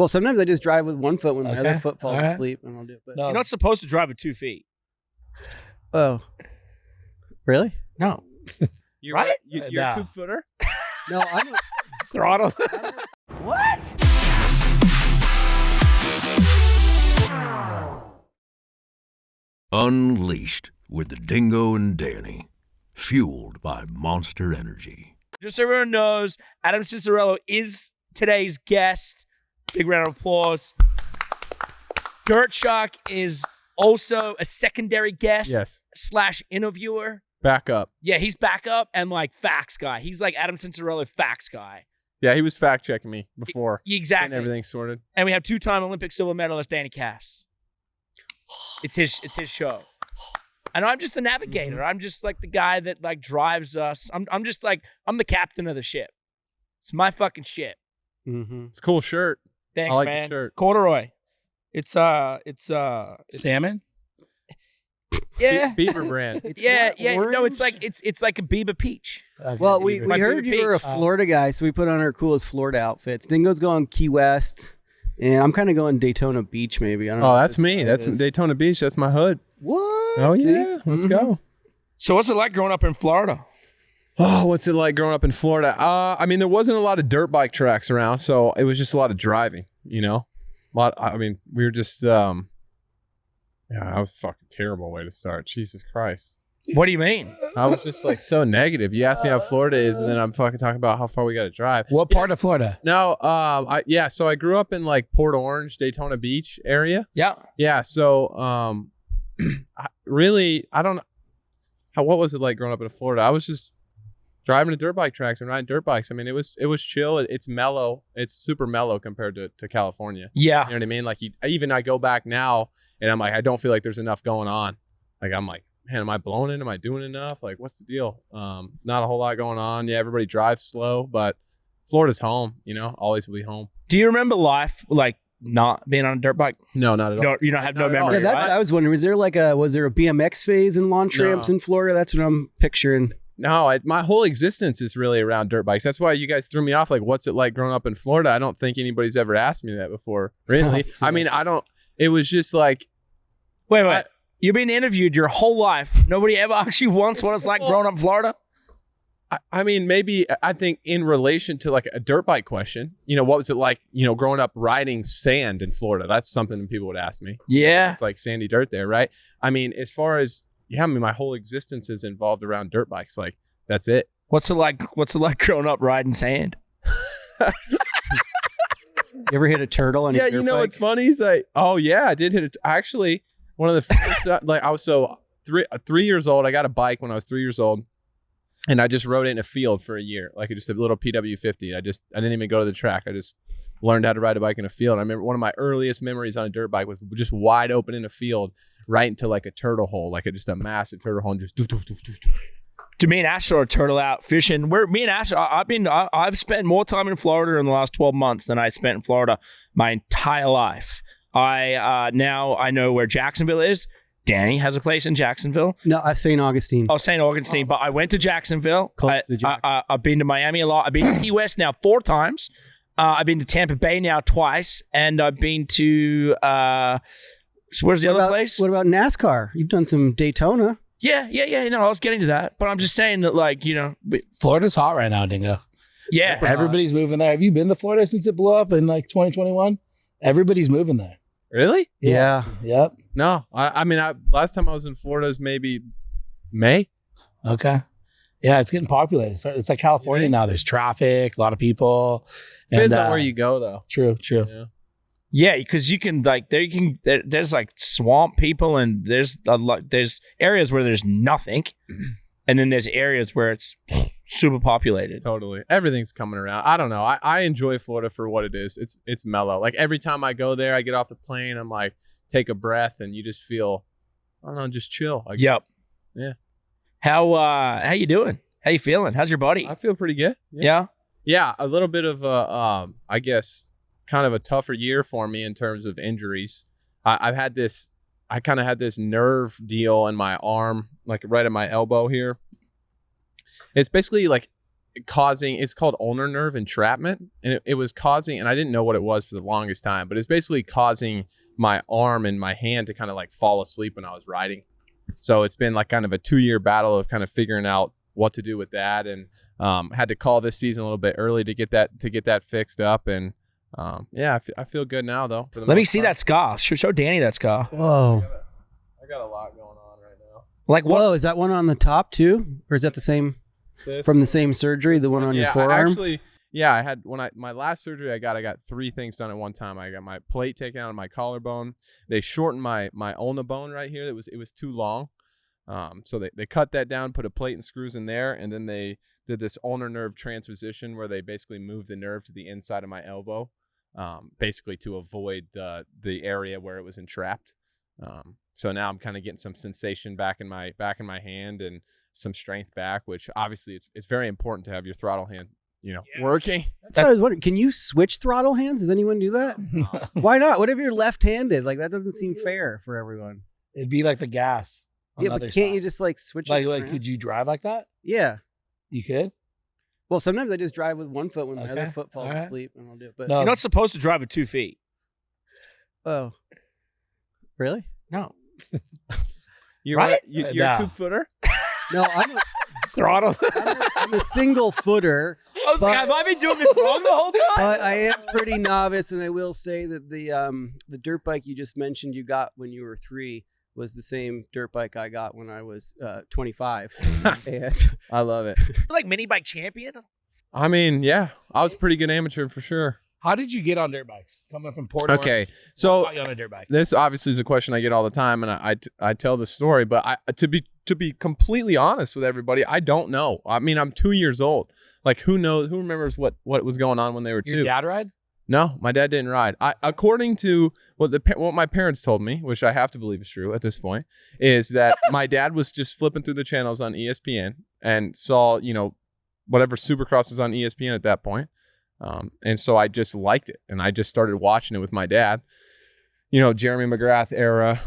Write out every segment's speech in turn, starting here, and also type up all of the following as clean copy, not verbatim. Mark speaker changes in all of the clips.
Speaker 1: Well, sometimes I just drive with one foot when my other foot falls asleep, and I'll do it. But
Speaker 2: You're not supposed to drive with 2 feet.
Speaker 1: Oh, really?
Speaker 2: No.
Speaker 3: You're
Speaker 2: right?
Speaker 3: You're a 2-footer?
Speaker 1: No, I'm a
Speaker 2: Throttle.
Speaker 1: what?
Speaker 4: Unleashed with the Dingo and Danny. Fueled by Monster Energy.
Speaker 2: Just so everyone knows, Adam Cianciarulo is today's guest. Big round of applause. Dirt Shark is also a secondary guest / interviewer.
Speaker 3: Back up.
Speaker 2: Yeah, he's back up and like facts guy. He's like Adam Cianciarulo facts guy.
Speaker 3: Yeah, he was fact checking me before.
Speaker 2: Exactly.
Speaker 3: And everything sorted.
Speaker 2: And we have 2-time Olympic silver medalist Danny Cass. It's his show. And I'm just the navigator.
Speaker 3: Mm-hmm.
Speaker 2: I'm just like the guy that like drives us. I'm just like, I'm the captain of the ship. It's my fucking ship.
Speaker 1: Mm-hmm.
Speaker 3: It's a cool shirt.
Speaker 2: Thanks,
Speaker 3: I like
Speaker 2: man.
Speaker 3: the shirt.
Speaker 2: Corduroy. It's
Speaker 5: salmon.
Speaker 2: Yeah.
Speaker 3: Beaver brand.
Speaker 2: Yeah.
Speaker 1: orange?
Speaker 2: No, it's like a Biba peach.
Speaker 5: Okay,
Speaker 1: Well, we
Speaker 2: My
Speaker 1: heard
Speaker 2: favorite
Speaker 1: you were a
Speaker 2: peach.
Speaker 1: Florida guy, so we put on our coolest Florida outfits. Dingo's going Key West, and I'm kind of going Daytona Beach, maybe. I don't know.
Speaker 3: Oh,
Speaker 1: what
Speaker 3: that's
Speaker 1: this
Speaker 3: me.
Speaker 1: guy
Speaker 3: That's
Speaker 1: is.
Speaker 3: Daytona Beach. That's my hood.
Speaker 1: What?
Speaker 3: Oh,
Speaker 1: See?
Speaker 3: yeah. Let's go.
Speaker 2: So what's it like growing up in Florida?
Speaker 3: Oh, what's it like growing up in Florida? I mean, there wasn't a lot of dirt bike tracks around, so it was just a lot of driving, you know? We were just, yeah, that was a fucking terrible way to start. Jesus Christ.
Speaker 2: What do you mean?
Speaker 3: I was just like so negative. You asked me how Florida is, and then I'm fucking talking about how far we got to drive.
Speaker 5: What part of Florida?
Speaker 3: No, so I grew up in like Port Orange, Daytona Beach area.
Speaker 2: Yeah.
Speaker 3: Yeah, so I don't know. What was it like growing up in Florida? I was just driving to dirt bike tracks and riding dirt bikes. I mean, it was chill. It's mellow. It's super mellow compared to California.
Speaker 2: Yeah.
Speaker 3: You know what I mean? Like I go back now and I'm like, I don't feel like there's enough going on. Like I'm like, man, am I blowing it? Am I doing enough? Like, what's the deal? Not a whole lot going on. Yeah, everybody drives slow, but Florida's home. You know, always will be home.
Speaker 2: Do you remember life like not being on a dirt bike?
Speaker 3: No, not at all.
Speaker 2: You don't have no
Speaker 3: Not at all.
Speaker 2: memory.
Speaker 1: Yeah, that's
Speaker 2: right?
Speaker 1: what I was wondering. Was there a BMX phase in launch ramps in Florida? That's what I'm picturing.
Speaker 3: No, my whole existence is really around dirt bikes. That's why you guys threw me off. Like, what's it like growing up in Florida? I don't think anybody's ever asked me that before. Really? I mean, it was just like.
Speaker 2: Wait. You've been interviewed your whole life. Nobody ever asked you once what it's like growing up in Florida?
Speaker 3: I mean, maybe I think in relation to like a dirt bike question, you know, what was it like, you know, growing up riding sand in Florida? That's something people would ask me.
Speaker 2: Yeah.
Speaker 3: It's like sandy dirt there, right? I mean, as far as, yeah, I mean, my whole existence is involved around dirt bikes. Like, that's it.
Speaker 2: What's it like growing up riding sand?
Speaker 1: You ever hit a turtle on
Speaker 3: Yeah,
Speaker 1: your dirt
Speaker 3: you know
Speaker 1: bike?
Speaker 3: what's funny? He's like, oh yeah, I did hit it. Actually, one of the first, like I was three years old. I got a bike when I was 3 years old, and I just rode it in a field for a year, like just a little PW50. I didn't even go to the track. I just learned how to ride a bike in a field. I remember one of my earliest memories on a dirt bike was just wide open in a field, right into like a turtle hole, like just a massive turtle hole, and just.
Speaker 2: To me and Ash are turtle out fishing. Me and Ash, I've spent more time in Florida in the last 12 months than I spent in Florida my entire life. Now I know where Jacksonville is. Danny has a place in Jacksonville.
Speaker 1: No, St. Augustine.
Speaker 2: Oh, St. Augustine. But I went to Jacksonville.
Speaker 1: Close to Jacksonville.
Speaker 2: I've been to Miami a lot. I've been to Key West now 4 times. I've been to Tampa Bay now twice. And I've been to, where's the other place?
Speaker 1: What about NASCAR? You've done some Daytona.
Speaker 2: Yeah. No, I was getting to that. But I'm just saying that, like, you know.
Speaker 5: Florida's hot right now, Dingo.
Speaker 2: Yeah.
Speaker 5: Everybody's moving there. Have you been to Florida since it blew up in like 2021? Everybody's moving there.
Speaker 3: Really?
Speaker 1: Yeah.
Speaker 5: Yep.
Speaker 3: No, I mean, last time I was in Florida is maybe May.
Speaker 5: Okay. Yeah, it's getting populated. It's like California now. There's traffic, a lot of people.
Speaker 3: Depends on where you go, though.
Speaker 5: True.
Speaker 3: Yeah.
Speaker 2: Yeah, because you can there's like swamp people, and there's areas where there's nothing, and then there's areas where it's super populated.
Speaker 3: Totally, everything's coming around. I don't know. I enjoy Florida for what it is. It's mellow. Like every time I go there, I get off the plane, I'm like, take a breath, and you just feel, I don't know, just chill.
Speaker 2: Yep.
Speaker 3: Yeah.
Speaker 2: How you doing? How you feeling? How's your body?
Speaker 3: I feel pretty good.
Speaker 2: Yeah.
Speaker 3: Yeah, a little bit of I guess kind of a tougher year for me in terms of injuries. I kind of had this nerve deal in my arm, like right at my elbow here. It's basically like it's called ulnar nerve entrapment, and it was causing, and I didn't know what it was for the longest time, but it's basically causing my arm and my hand to kind of like fall asleep when I was riding. So it's been like kind of a 2-year battle of kind of figuring out what to do with that, and had to call this season a little bit early to get that fixed up. And I feel good now though. For the
Speaker 2: Let me
Speaker 3: most
Speaker 2: see
Speaker 3: part.
Speaker 2: that scar. Show Danny that scar.
Speaker 1: Whoa.
Speaker 3: I got a lot going on right now.
Speaker 2: Like what?
Speaker 1: Whoa, is that one on the top too? Or is that the same from the same surgery, the one on your forearm?
Speaker 3: I had my last surgery I got 3 things done at one time. I got my plate taken out of my collarbone. They shortened my ulna bone right here. It was too long. So they cut that down, put a plate and screws in there, and then they did this ulnar nerve transposition where they basically moved the nerve to the inside of my elbow, basically to avoid the area where it was entrapped. So now I'm kind of getting some sensation back in my hand and some strength back, which obviously it's very important to have your throttle hand, working.
Speaker 1: That's what I was wondering. Can you switch throttle hands? Does anyone do that? Why not? What if you're left-handed? Like that doesn't seem fair for everyone.
Speaker 5: It'd be like the gas. On
Speaker 1: Yeah,
Speaker 5: the
Speaker 1: but
Speaker 5: other
Speaker 1: can't
Speaker 5: side.
Speaker 1: you just like switch
Speaker 5: like
Speaker 1: it around?
Speaker 5: could you drive like that?
Speaker 1: Yeah.
Speaker 5: You could.
Speaker 1: Well, sometimes I just drive with one foot when my other
Speaker 5: Okay.
Speaker 1: foot falls
Speaker 5: All right.
Speaker 1: asleep, and I'll do it. But
Speaker 5: No.
Speaker 2: You're not supposed to drive with 2 feet.
Speaker 1: oh, really?
Speaker 2: No.
Speaker 3: You're
Speaker 2: Right?
Speaker 3: you're a
Speaker 5: Nah.
Speaker 3: 2-footer.
Speaker 1: No,
Speaker 5: Throttle.
Speaker 1: I'm a single footer,
Speaker 2: I was like, have I been doing this wrong the whole time?
Speaker 1: but I am pretty novice, and I will say that the dirt bike you just mentioned you got when you were 3 was the same dirt bike I got when I was 25. And
Speaker 3: I love it.
Speaker 2: Like mini bike champion.
Speaker 3: I mean, yeah, I was a pretty good amateur for sure.
Speaker 5: How did you get on dirt bikes? Coming from Port
Speaker 3: Okay, so
Speaker 5: on a dirt bike.
Speaker 3: this obviously is a question I get all the time, and I tell the story, but to be completely honest with everybody, I don't know. I mean, I'm 2 years old. Like, who knows? Who remembers what was going on when they were 2?
Speaker 5: Your dad ride?
Speaker 3: No, my dad didn't ride. According to what my parents told me, which I have to believe is true at this point, is that my dad was just flipping through the channels on ESPN and saw, whatever Supercross was on ESPN at that point. And so I just liked it, and I just started watching it with my dad. Jeremy McGrath era.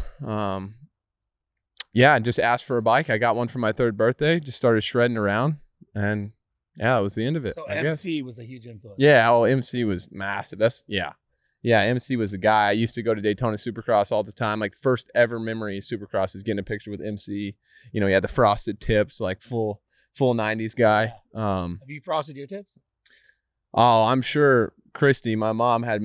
Speaker 3: And just asked for a bike. I got one for my 3rd birthday. Just started shredding around, and that was the end of it.
Speaker 5: So
Speaker 3: I guess.
Speaker 5: MC was a huge influence.
Speaker 3: Yeah, MC was massive. MC was the guy. I used to go to Daytona Supercross all the time. Like, first ever memory of Supercross is getting a picture with MC. He had the frosted tips, like full 90s guy.
Speaker 5: Have you frosted your tips?
Speaker 3: Oh, I'm sure Christy, my mom, had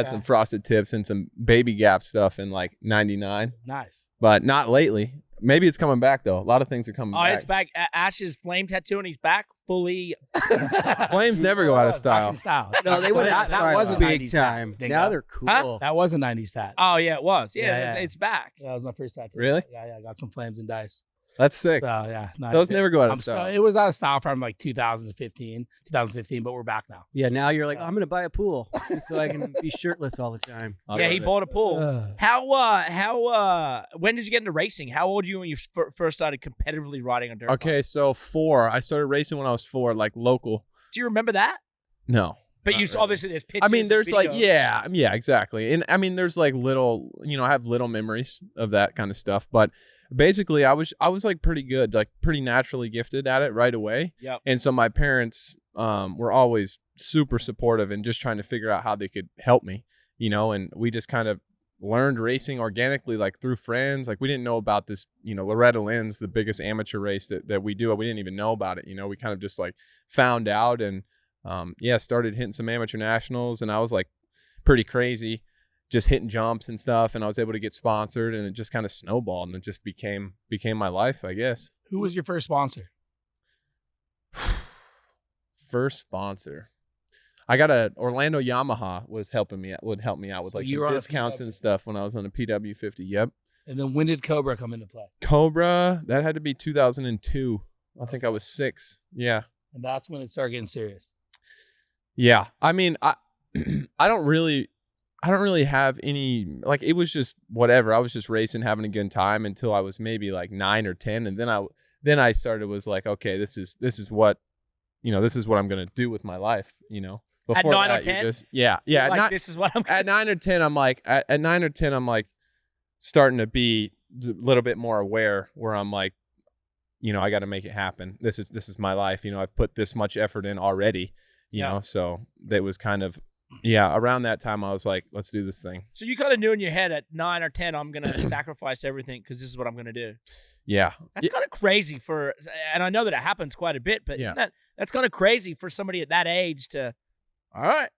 Speaker 3: some frosted tips and some Baby Gap stuff in like 99,
Speaker 5: Nice.
Speaker 3: but not lately. Maybe it's coming back though. A lot of things are coming
Speaker 2: Oh,
Speaker 3: back.
Speaker 2: it's back. Ash's flame tattoo and he's back fully.
Speaker 3: Flames never go out of
Speaker 5: Back
Speaker 3: style.
Speaker 5: in style.
Speaker 1: no, they went
Speaker 5: that,
Speaker 1: out of
Speaker 5: that
Speaker 1: style
Speaker 5: was a
Speaker 1: big
Speaker 5: 90s
Speaker 1: time.
Speaker 5: tat.
Speaker 1: Now they're cool.
Speaker 2: Huh?
Speaker 5: That was a 90s tat.
Speaker 2: Oh yeah, it was. Yeah,
Speaker 5: Yeah.
Speaker 2: it's back.
Speaker 5: That was my first tattoo.
Speaker 3: Really?
Speaker 5: Yeah, I got some flames and dice.
Speaker 3: That's sick.
Speaker 5: So yeah, no,
Speaker 3: Those
Speaker 5: it-
Speaker 3: never go out of
Speaker 5: I'm
Speaker 3: style.
Speaker 5: It was out of style from like 2015, but we're back now.
Speaker 1: Yeah, now you're like, I'm gonna buy a pool just so I can be shirtless all the time.
Speaker 3: I
Speaker 2: Yeah,
Speaker 3: love
Speaker 2: he
Speaker 3: it.
Speaker 2: bought a pool.
Speaker 5: Uh,
Speaker 2: How when did you get into racing? How old were you when you first started competitively riding on dirt bikes?
Speaker 3: Okay, so 4. I started racing when I was 4, like local.
Speaker 2: Do you remember that?
Speaker 3: No.
Speaker 2: But
Speaker 3: Not
Speaker 2: you
Speaker 3: really.
Speaker 2: obviously there's pictures.
Speaker 3: I mean,
Speaker 2: and
Speaker 3: there's like,
Speaker 2: videos.
Speaker 3: yeah, exactly. And I mean, there's like little, I have little memories of that kind of stuff. But basically, I was like pretty good, like pretty naturally gifted at it right away.
Speaker 2: Yep.
Speaker 3: And so my parents were always super supportive and just trying to figure out how they could help me, and we just kind of learned racing organically, like through friends. Like, we didn't know about this, Loretta Lynn's the biggest amateur race that we do. We didn't even know about it. We kind of just like found out and started hitting some amateur nationals, and I was like pretty crazy, just hitting jumps and stuff, and I was able to get sponsored, and it just kind of snowballed, and it just became my life, I guess.
Speaker 5: who was your first sponsor?
Speaker 3: First sponsor, I got Orlando Yamaha would help me out with
Speaker 5: So
Speaker 3: like
Speaker 5: you
Speaker 3: some
Speaker 5: were on a
Speaker 3: discounts
Speaker 5: PW.
Speaker 3: and stuff when I was on a PW50. Yep.
Speaker 5: And then when did Cobra come into play?
Speaker 3: Cobra, that had to be 2002. I think I was 6. Yeah.
Speaker 5: And that's when it started getting serious.
Speaker 3: Yeah. I mean, I don't really have any, like, it was just whatever. I was just racing, having a good time until I was maybe like 9 or 10. And then I started, was like, okay, this is what I'm going to do with my life, Before
Speaker 2: At 9 or
Speaker 3: that, you
Speaker 2: 10?
Speaker 3: just- yeah.
Speaker 2: Like, this is what I'm.
Speaker 3: At 9 or 10, I'm like, at 9 or 10, I'm like starting to be a little bit more aware, where I'm like, I got to make it happen. This is my life. I've put this much effort in already, you know, so that was kind of, around that time I was like, let's do this thing.
Speaker 2: So you kind of knew in your head at 9 or 10, I'm going to sacrifice everything because this is what I'm going to do.
Speaker 3: Yeah.
Speaker 2: That's kind of crazy and I know that it happens quite a bit, but that's kind of crazy for somebody at that age to, all right,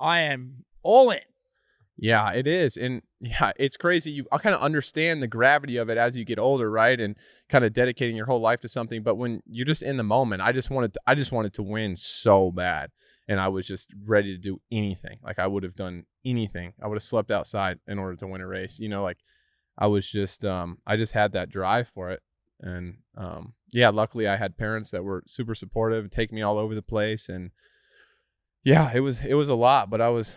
Speaker 2: I am all in.
Speaker 3: Yeah, it is. And it's crazy. I kind of understand the gravity of it as you get older, right? And kind of dedicating your whole life to something. But when you're just in the moment, I just wanted to win so bad. And I was just ready to do anything. Like I would have done anything. I would have slept outside in order to win a race. Like I was just, I just had that drive for it. And luckily I had parents that were super supportive and take me all over the place. And yeah, it was a lot, but I was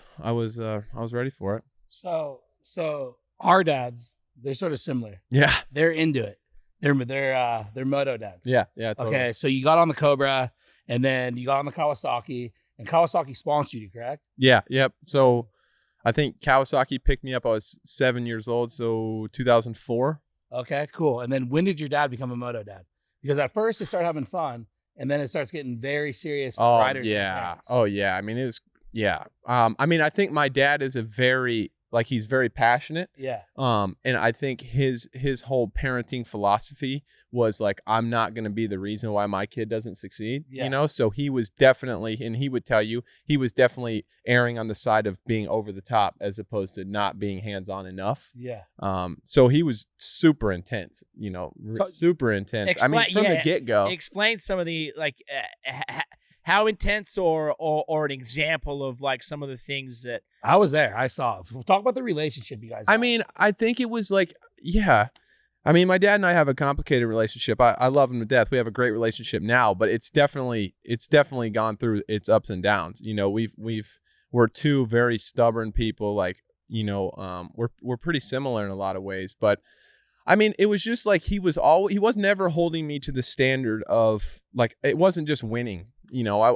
Speaker 3: ready for it.
Speaker 5: So our dads, they're sort of similar.
Speaker 3: Yeah.
Speaker 5: They're into it. They're moto dads.
Speaker 3: Yeah. Totally.
Speaker 5: Okay. So you got on the Cobra and then you got on the Kawasaki and Kawasaki sponsored you, correct?
Speaker 3: Yeah. Yep. So I think Kawasaki picked me up. I was 7 years old. So 2004.
Speaker 5: Okay, cool. And then when did your dad become a moto dad? Because at first they started having fun. And then it starts getting very serious for riders.
Speaker 3: Yeah. Oh, yeah. I mean, it was, yeah. I think my dad is he's very passionate.
Speaker 5: Yeah.
Speaker 3: And I think his whole parenting philosophy was like, I'm not going to be the reason why my kid doesn't succeed, So he was definitely, and he would tell you, he was definitely erring on the side of being over the top as opposed to not being hands-on enough.
Speaker 5: Yeah.
Speaker 3: So he was super intense, super intense. From the get-go.
Speaker 2: Explain some of the, how intense or an example of like some of the things that
Speaker 5: I was there. I saw. We'll talk about the relationship you guys had.
Speaker 3: I mean, I think it was like, my dad and I have a complicated relationship. I love him to death. We have a great relationship now, but it's definitely gone through its ups and downs. We're two very stubborn people. We're pretty similar in a lot of ways, but I mean, it was just like he was never holding me to the standard of like, it wasn't just winning. I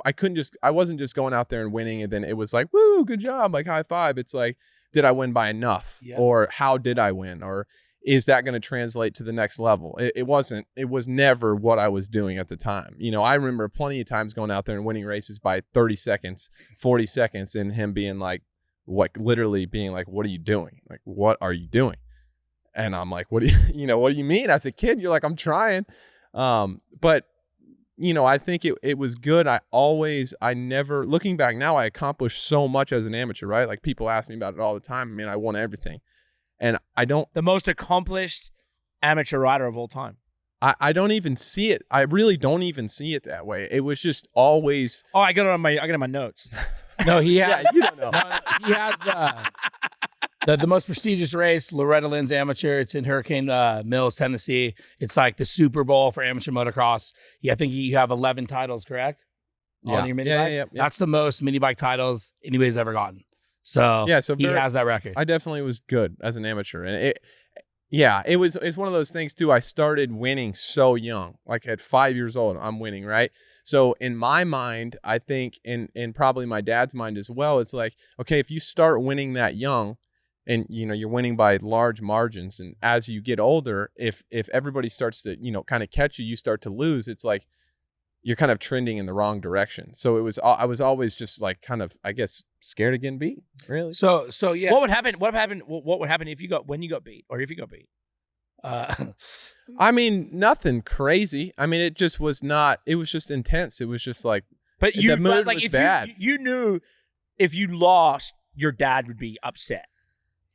Speaker 3: wasn't just going out there and winning and then it was like, woo, good job, like high five. It's like, did I win by enough? Yeah. Or how did I win? Or is that going to translate to the next level? It wasn't. It was never what I was doing at the time. I remember plenty of times going out there and winning races by 30 seconds, 40 seconds, and him being like, literally being like, what are you doing? Like, what are you doing? And I'm like, what do you mean? As a kid, you're like, I'm trying. But I think it was good. I never, looking back now, I accomplished so much as an amateur, right? Like people ask me about it all the time. I mean, I won everything. And the most accomplished amateur rider of all time. I don't even see it. I really don't even see it that way. It was just always.
Speaker 2: Oh, I got it on my notes.
Speaker 5: No, he has.
Speaker 3: You don't know.
Speaker 5: He has the most prestigious race, Loretta Lynn's Amateur. It's in Hurricane Mills, Tennessee. It's like the Super Bowl for amateur motocross. I think you have 11 titles, correct?
Speaker 3: Yeah.
Speaker 5: On your mini bike?
Speaker 3: Yeah.
Speaker 5: That's the most mini bike titles anybody's ever gotten. So he has that record.
Speaker 3: I definitely was good as an amateur. And it's one of those things too. I started winning so young, like at 5 years old, I'm winning, right? So in my mind, I think in probably my dad's mind as well, it's like, okay, if you start winning that young and you're winning by large margins, and as you get older, if everybody starts to, kind of catch you, you start to lose, it's like you're kind of trending in the wrong direction. So I was always just like kind of, I guess, scared of getting beat. Really?
Speaker 5: So yeah.
Speaker 2: What would happen if you got beat, or if you got beat?
Speaker 3: I mean, nothing crazy. I mean, it just was not. It was just intense. It was just like.
Speaker 2: But
Speaker 3: the mood was bad.
Speaker 2: You knew if you lost, your dad would be upset.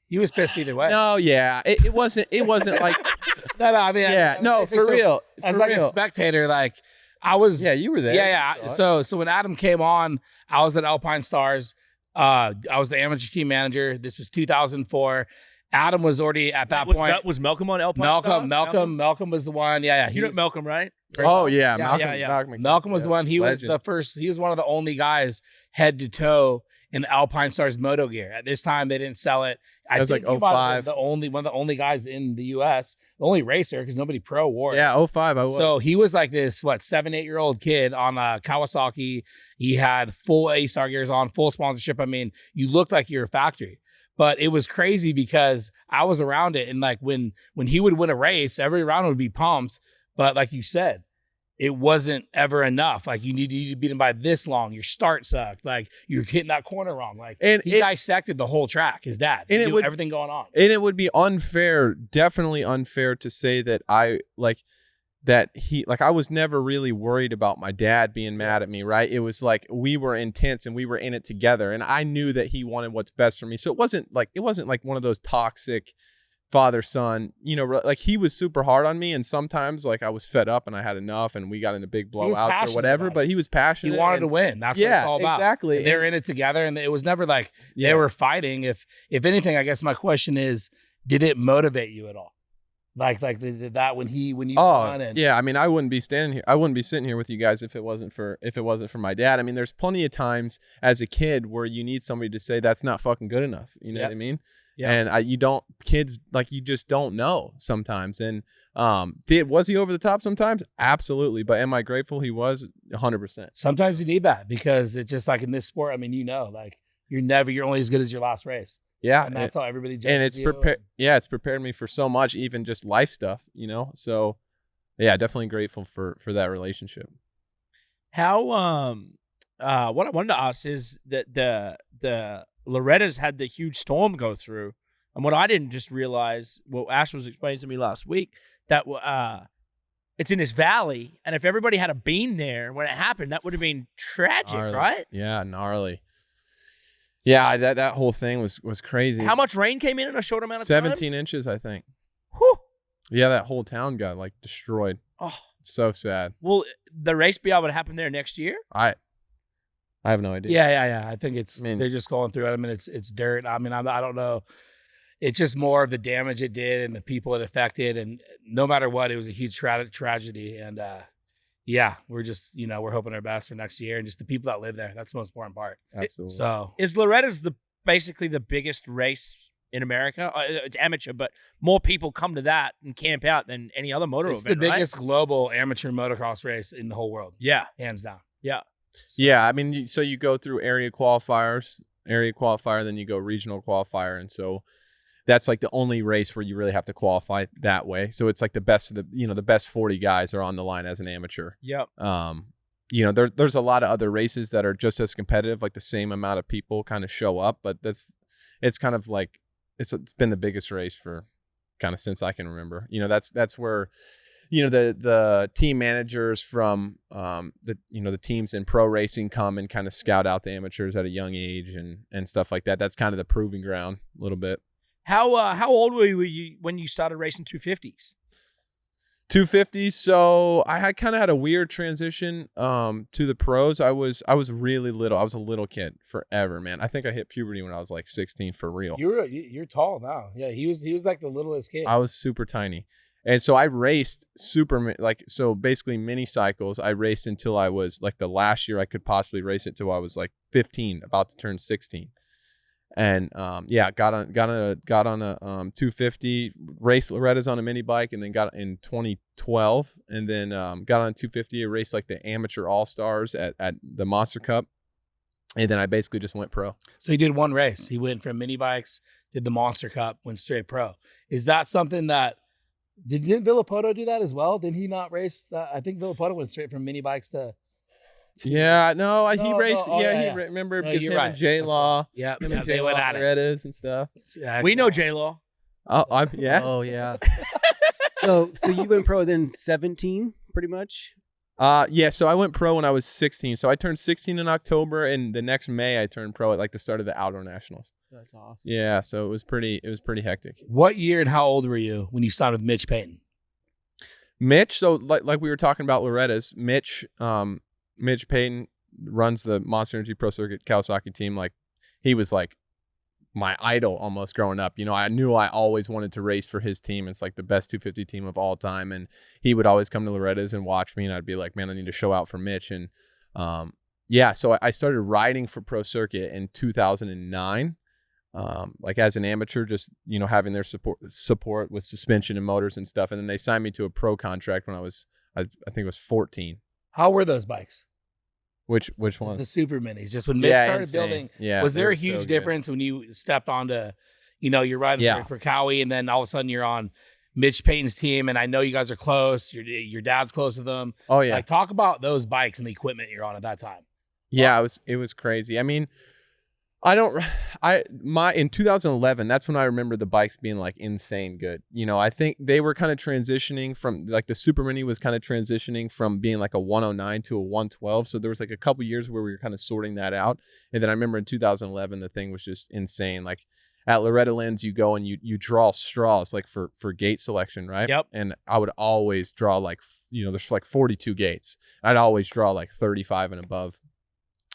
Speaker 5: He was pissed either way.
Speaker 3: No, yeah, it wasn't. It wasn't like.
Speaker 5: No, I mean,
Speaker 3: yeah, no, for real.
Speaker 5: As like a spectator, like. I was.
Speaker 3: Yeah, you were there.
Speaker 5: Yeah. So when Adam came on, I was at Alpine Stars. I was the amateur team manager. This was 2004. Adam was already at that point.
Speaker 2: Was Malcolm on Alpine Stars?
Speaker 5: Malcolm was the one. Yeah.
Speaker 2: You know Malcolm, right?
Speaker 3: Oh yeah,
Speaker 5: Malcolm was the one. He was the first. He was one of the only guys head to toe in Alpine Stars moto gear. At this time, they didn't sell it.
Speaker 3: I was like 05.
Speaker 5: One of the only guys in the U.S., the only racer, because nobody pro wore it.
Speaker 3: Yeah, 05. I was.
Speaker 5: So he was like this 7-8-year-old kid on a Kawasaki. He had full A-Star gears on, full sponsorship. I mean, you looked like you were a factory. But it was crazy because I was around it, and like when he would win a race, every round would be pumped. But like you said, it wasn't ever enough. Like you need to beat him by this long. Your start sucked. Like you're hitting that corner wrong. Like he dissected the whole track. His dad. And it would, everything going on.
Speaker 3: And it would be unfair, definitely unfair to say that I was never really worried about my dad being mad at me, right? It was like we were intense and we were in it together, and I knew that he wanted what's best for me. So it wasn't like one of those toxic father-son, like he was super hard on me, and sometimes like I was fed up and I had enough and we got into big blowouts or whatever, but he was passionate.
Speaker 5: He wanted to win. That's what it's all about.
Speaker 3: Exactly.
Speaker 5: They're in it together, and it was never like they were fighting. If anything, I guess my question is, did it motivate you at all? Like that when you won and
Speaker 3: yeah, I mean, I wouldn't be sitting here with you guys if it wasn't for my dad. I mean, there's plenty of times as a kid where you need somebody to say that's not fucking good enough. You know what I mean? Yeah. And you just don't know sometimes. And was he over the top sometimes? Absolutely. But am I grateful he was? 100%.
Speaker 5: Sometimes you need that, because it's just like in this sport. I mean, like you're only as good as your last race.
Speaker 3: Yeah,
Speaker 5: and that's how everybody judges
Speaker 3: and it's prepared. Yeah, it's prepared me for so much, even just life stuff, So, yeah, definitely grateful for that relationship.
Speaker 2: How what I wanted to ask is that the Loretta's had the huge storm go through, and what I didn't just realize, what Ash was explaining to me last week, that it's in this valley, and if everybody had a bean there when it happened, that would have been tragic,
Speaker 3: gnarly.
Speaker 2: Right?
Speaker 3: Yeah, gnarly. Yeah, that whole thing was crazy.
Speaker 2: How much rain came in a short amount of time?
Speaker 3: 17 inches, I think.
Speaker 2: Whew.
Speaker 3: Yeah, that whole town got like destroyed.
Speaker 2: Oh,
Speaker 3: it's so sad.
Speaker 2: Will the race be able to happen there next year?
Speaker 3: I have no idea.
Speaker 5: Yeah. I think they're just going through it. I mean, it's dirt. I mean, I don't know. It's just more of the damage it did and the people it affected, and no matter what, it was a huge tragedy. And yeah, we're just, we're hoping our best for next year, and just the people that live there. That's the most important part.
Speaker 3: Absolutely.
Speaker 5: So
Speaker 2: is Loretta's basically the biggest race in America? It's amateur, but more people come to that and camp out than any other motor event.
Speaker 5: It's the biggest global amateur motocross race in the whole world.
Speaker 2: Yeah.
Speaker 5: Hands down.
Speaker 2: Yeah.
Speaker 3: So. Yeah, I mean, so you go through area qualifier, then you go regional qualifier, and so that's like the only race where you really have to qualify that way. So it's like the best of the best 40 guys are on the line as an amateur.
Speaker 2: Yep.
Speaker 3: There's a lot of other races that are just as competitive, like the same amount of people kind of show up, but it's kind of like it's been the biggest race for kind of since I can remember. That's where the team managers from the teams in pro racing come and kind of scout out the amateurs at a young age and stuff like that. That's kind of the proving ground a little bit.
Speaker 2: How old were you when you started racing 250s?
Speaker 3: 250s. So I kind of had a weird transition to the pros. I was really little. I was a little kid forever, man. I think I hit puberty when I was like 16 for real.
Speaker 5: You're tall now. Yeah, he was like the littlest kid.
Speaker 3: I was super tiny. And so I raced basically mini cycles. I raced until I was like the last year I could possibly race it till I was like 15, about to turn 16. And got on a 250, raced Loretta's on a mini bike, and then got in 2012, and then got on 250, raced like the amateur all-stars at the Monster Cup, and then I basically just went pro.
Speaker 5: So he did one race. He went from mini bikes, did the Monster Cup, went straight pro. Is that something that didn't Villapoto do that as well? Did he not race that? I think Villapoto went straight from mini bikes to.
Speaker 3: Yeah, he raced. Remember because him and J Law.
Speaker 5: Yeah, they went at
Speaker 3: it and stuff.
Speaker 5: Yeah,
Speaker 2: we know J Law.
Speaker 3: Oh, yeah.
Speaker 1: Oh, yeah. So you went pro then 17, pretty much.
Speaker 3: Yeah. So I went pro when I was 16. So I turned 16 in October, and the next May I turned pro at like the start of the Outdoor Nationals.
Speaker 1: That's awesome.
Speaker 3: Yeah. So it was pretty hectic.
Speaker 5: What year and how old were you when you signed with Mitch Payton?
Speaker 3: Mitch. So like we were talking about Loretta's, Mitch Payton runs the Monster Energy Pro Circuit Kawasaki team. Like he was like my idol almost growing up. I knew I always wanted to race for his team. It's like the best 250 team of all time. And he would always come to Loretta's and watch me, and I'd be like, man, I need to show out for Mitch. And so I started riding for Pro Circuit in 2009. Like as an amateur, just, having their support with suspension and motors and stuff. And then they signed me to a pro contract when I think it was 14.
Speaker 5: How were those bikes?
Speaker 3: Which one?
Speaker 5: The super minis. Just when Mitch started building.
Speaker 3: Yeah,
Speaker 5: was there a huge difference when you stepped onto, you're riding for Cowie, and then all of a sudden you're on Mitch Payton's team, and I know you guys are close. Your dad's close with them.
Speaker 3: Oh yeah.
Speaker 5: Like, talk about those bikes and the equipment you're on at that time.
Speaker 3: Yeah, it was crazy. I mean, in 2011, that's when I remember the bikes being like insane good. You know, I think they were kind of transitioning from like the Super Mini was kind of transitioning from being like a 109 to a 112. So there was like a couple years where we were kind of sorting that out. And then I remember in 2011, the thing was just insane. Like at Loretta Lynn's, you go and you draw straws like for gate selection, right?
Speaker 2: Yep.
Speaker 3: And I would always draw like, you know, there's like 42 gates. I'd always draw like 35 and above.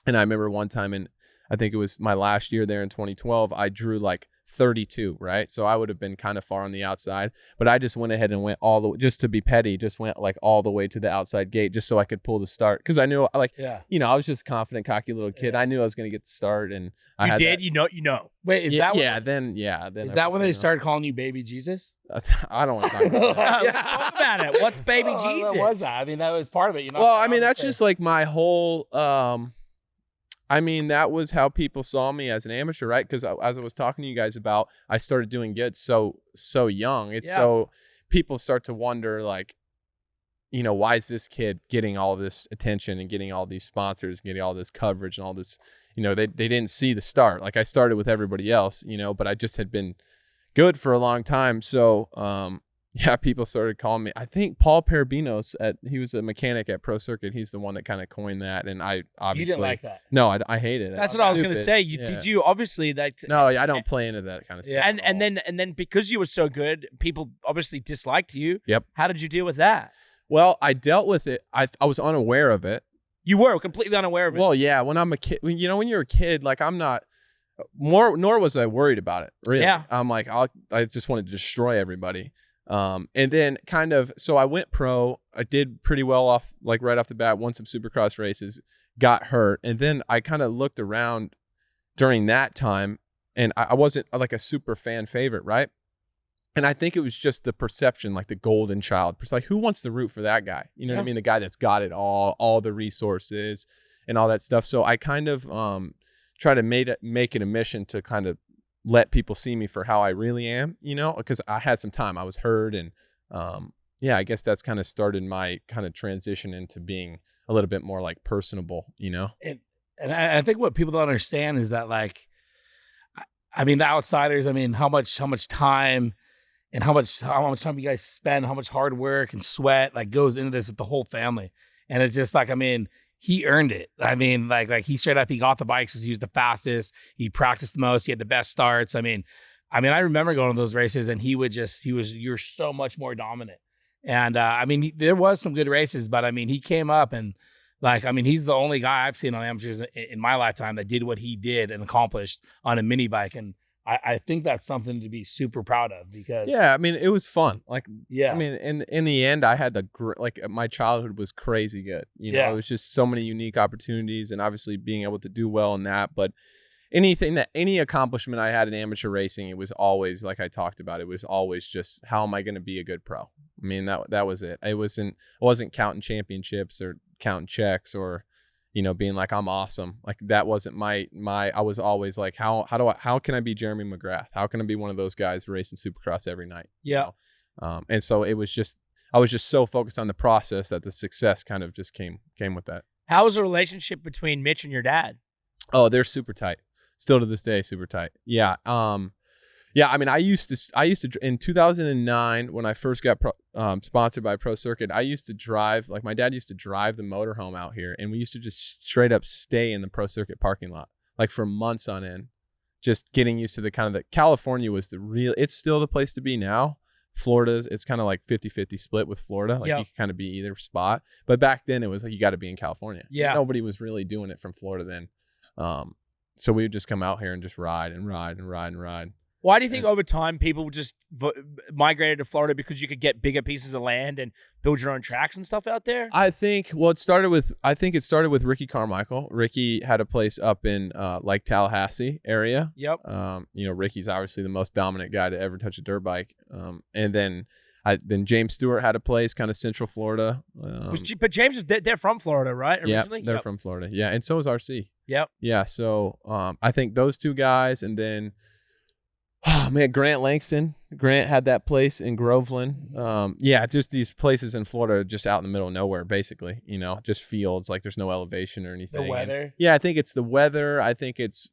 Speaker 3: And I remember one time I think it was my last year there in 2012, I drew like 32, right? So I would have been kind of far on the outside, but I just went ahead and went all the way, just to be petty, just went like all the way to the outside gate just so I could pull the start. Because I knew, like, you know, I was just a confident, cocky little kid. I knew I was going to get the start, and I had that.
Speaker 2: You know.
Speaker 5: Wait, is that
Speaker 3: is
Speaker 5: that when they started calling you Baby Jesus?
Speaker 3: I don't want to talk about that.
Speaker 2: Talk about it. What's Baby Jesus?
Speaker 5: What was that? I mean, that was part of it.
Speaker 3: Well, I mean, that's just like my whole. I mean, that was how people saw me as an amateur, right? Because as I was talking to you guys about, I started doing good so young. So people start to wonder, like, you know, why is this kid getting all this attention and getting all these sponsors, getting all this coverage and all this, you know, they didn't see the start. Like I started with everybody else, you know, but I just had been good for a long time. So, yeah, people started calling me. I think Paul Parabinos, he was a mechanic at Pro Circuit. He's the one that kind of coined that, and I obviously
Speaker 5: you didn't like that.
Speaker 3: No, I hated it.
Speaker 2: That's what I was going to say. Did you obviously that?
Speaker 3: No, I don't play into that kind of stuff.
Speaker 2: And then because you were so good, people obviously disliked you.
Speaker 3: Yep.
Speaker 2: How did you deal with that?
Speaker 3: Well, I dealt with it. I was unaware of it.
Speaker 2: You were completely unaware of it.
Speaker 3: Well, yeah. When I'm a kid, when you're a kid, like I'm not. Nor was I worried about it. Really.
Speaker 2: Yeah.
Speaker 3: I'm like, I just wanted to destroy everybody. And then so I went pro. I did pretty well off, like right off the bat, won some Supercross races, got hurt. And then I kind of looked around during that time, and I wasn't like a super fan favorite, right? And I think it was just the perception, like the golden child. It's like, who wants to root for that guy? You know what I mean? The guy that's got it all the resources and all that stuff. So I kind of try to make it a mission to kind of let people see me for how I really am, you know, because I had some time. I was hurt, and I guess that's kind of started my kind of transition into being a little bit more like personable, you know.
Speaker 5: And I think what people don't understand is that, like, I mean, the outsiders. I mean, how much time and how much time you guys spend, how much hard work and sweat like goes into this with the whole family, and it's just like, I mean. He earned it. I mean, like he straight up, he got the bikes because he was the fastest. He practiced the most. He had the best starts. I mean, I remember going to those races, and you're so much more dominant. And I mean, there was some good races, but I mean, he came up and like, I mean, he's the only guy I've seen on amateurs in my lifetime that did what he did and accomplished on a mini bike. And I think that's something to be super proud of because
Speaker 3: I mean, it was fun. Like,
Speaker 5: I
Speaker 3: mean, in the end, I had my childhood was crazy good. You know, it was just so many unique opportunities, and obviously being able to do well in that. But any accomplishment I had in amateur racing, it was always, like I talked about, it was always just, how am I going to be a good pro? I mean, that was it. I wasn't counting championships or counting checks or, you know, being like, I'm awesome. Like that wasn't my, I was always like, how can I be Jeremy McGrath? How can I be one of those guys racing Supercross every night?
Speaker 2: Yeah.
Speaker 3: You know? And so I was just so focused on the process that the success kind of just came with that.
Speaker 2: How was the relationship between Mitch and your dad?
Speaker 3: Oh, they're super tight. Still to this day, super tight. Yeah. Yeah, I mean, I used to in 2009 when I first got sponsored by Pro Circuit, I used to drive, like my dad used to drive the motorhome out here, and we used to just straight up stay in the Pro Circuit parking lot, like for months on end, just getting used to the kind of the California was it's still the place to be now. Florida's, it's kind of like 50-50 split with Florida. Like you can kind of be either spot. But back then it was like, you got to be in California.
Speaker 2: Yeah.
Speaker 3: Nobody was really doing it from Florida then. So we would just come out here and just ride and ride and ride and ride.
Speaker 2: Why do you think over time people just migrated to Florida because you could get bigger pieces of land and build your own tracks and stuff out there?
Speaker 3: I think it started with Ricky Carmichael. Ricky had a place up in like Tallahassee area.
Speaker 2: Yep.
Speaker 3: You know, Ricky's obviously the most dominant guy to ever touch a dirt bike. And then James Stewart had a place kind of Central Florida.
Speaker 2: But James, they're from Florida, right? Originally?
Speaker 3: Yeah, they're from Florida. Yeah, and so is RC.
Speaker 2: Yep.
Speaker 3: Yeah, so I think those two guys, and then, oh man, Grant Langston Grant had that place in Groveland. Yeah, just these places in Florida, just out in the middle of nowhere, basically. Just fields. Like there's no elevation or anything.
Speaker 5: The weather.
Speaker 3: Yeah, I think it's the weather. I think it's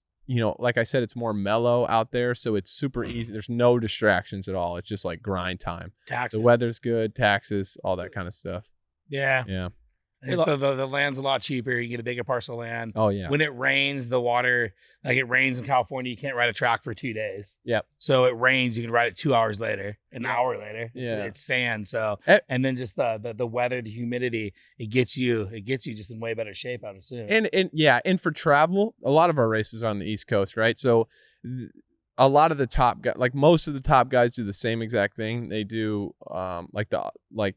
Speaker 3: like I said, it's more mellow out there, so it's super easy. There's no distractions at all. It's just like grind time.
Speaker 5: Taxes.
Speaker 3: The weather's good, taxes, all that kind of stuff.
Speaker 2: Yeah.
Speaker 3: Yeah.
Speaker 5: The land's a lot cheaper. You get a bigger parcel of land.
Speaker 3: Oh yeah.
Speaker 5: When it rains, the water, like it rains in California, you can't ride a track for 2 days.
Speaker 3: Yep.
Speaker 5: So it rains, you can ride it 2 hours later, an hour later.
Speaker 3: Yeah.
Speaker 5: It's sand. So and then just the weather, the humidity, it gets you just in way better shape, I would assume.
Speaker 3: And for travel, a lot of our races are on the East Coast, right? So a lot of the top guys, like most of the top guys, do the same exact thing. They do like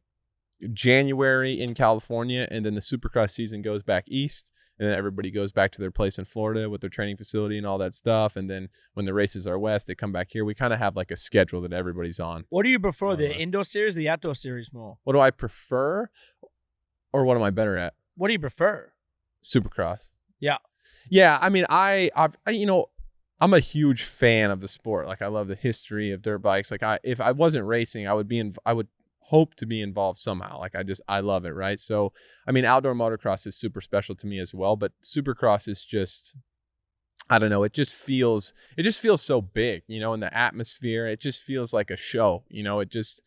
Speaker 3: January in California, and then the Supercross season goes back east, and then everybody goes back to their place in Florida with their training facility and all that stuff. And then when the races are west, they come back here. We kind of have like a schedule that everybody's on.
Speaker 2: What do you prefer, the indoor series or the outdoor series more?
Speaker 3: What do I prefer, or what am I better at?
Speaker 2: What do you prefer?
Speaker 3: Supercross.
Speaker 2: Yeah.
Speaker 3: I mean, I'm a huge fan of the sport. Like I love the history of dirt bikes. Like if I wasn't racing, I would hope to be involved somehow. Like I love it, right? So I mean, outdoor motocross is super special to me as well, but Supercross is just, I don't know, it just feels so big, in the atmosphere. It just feels like a show, it just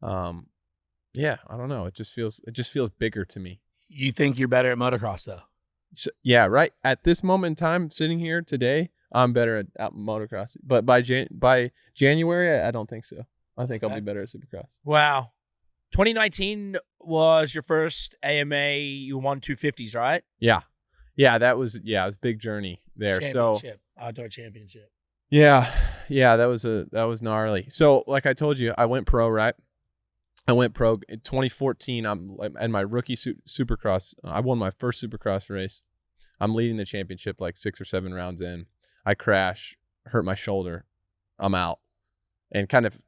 Speaker 3: yeah, I don't know, it just feels bigger to me.
Speaker 5: You think you're better at motocross though?
Speaker 3: So, yeah, right at this moment in time, sitting here today, I'm better at motocross, but by January I don't think so. I think I'll be better at Supercross.
Speaker 2: Wow. 2019 was your first AMA. You won 250s, right?
Speaker 3: Yeah. It was a big journey there.
Speaker 5: Outdoor championship.
Speaker 3: Yeah, that was gnarly. So like I told you, I went pro, right? I went pro in 2014. I'm in my rookie Supercross. I won my first Supercross race. I'm leading the championship like 6 or 7 rounds in. I crash, hurt my shoulder. I'm out, and kind of.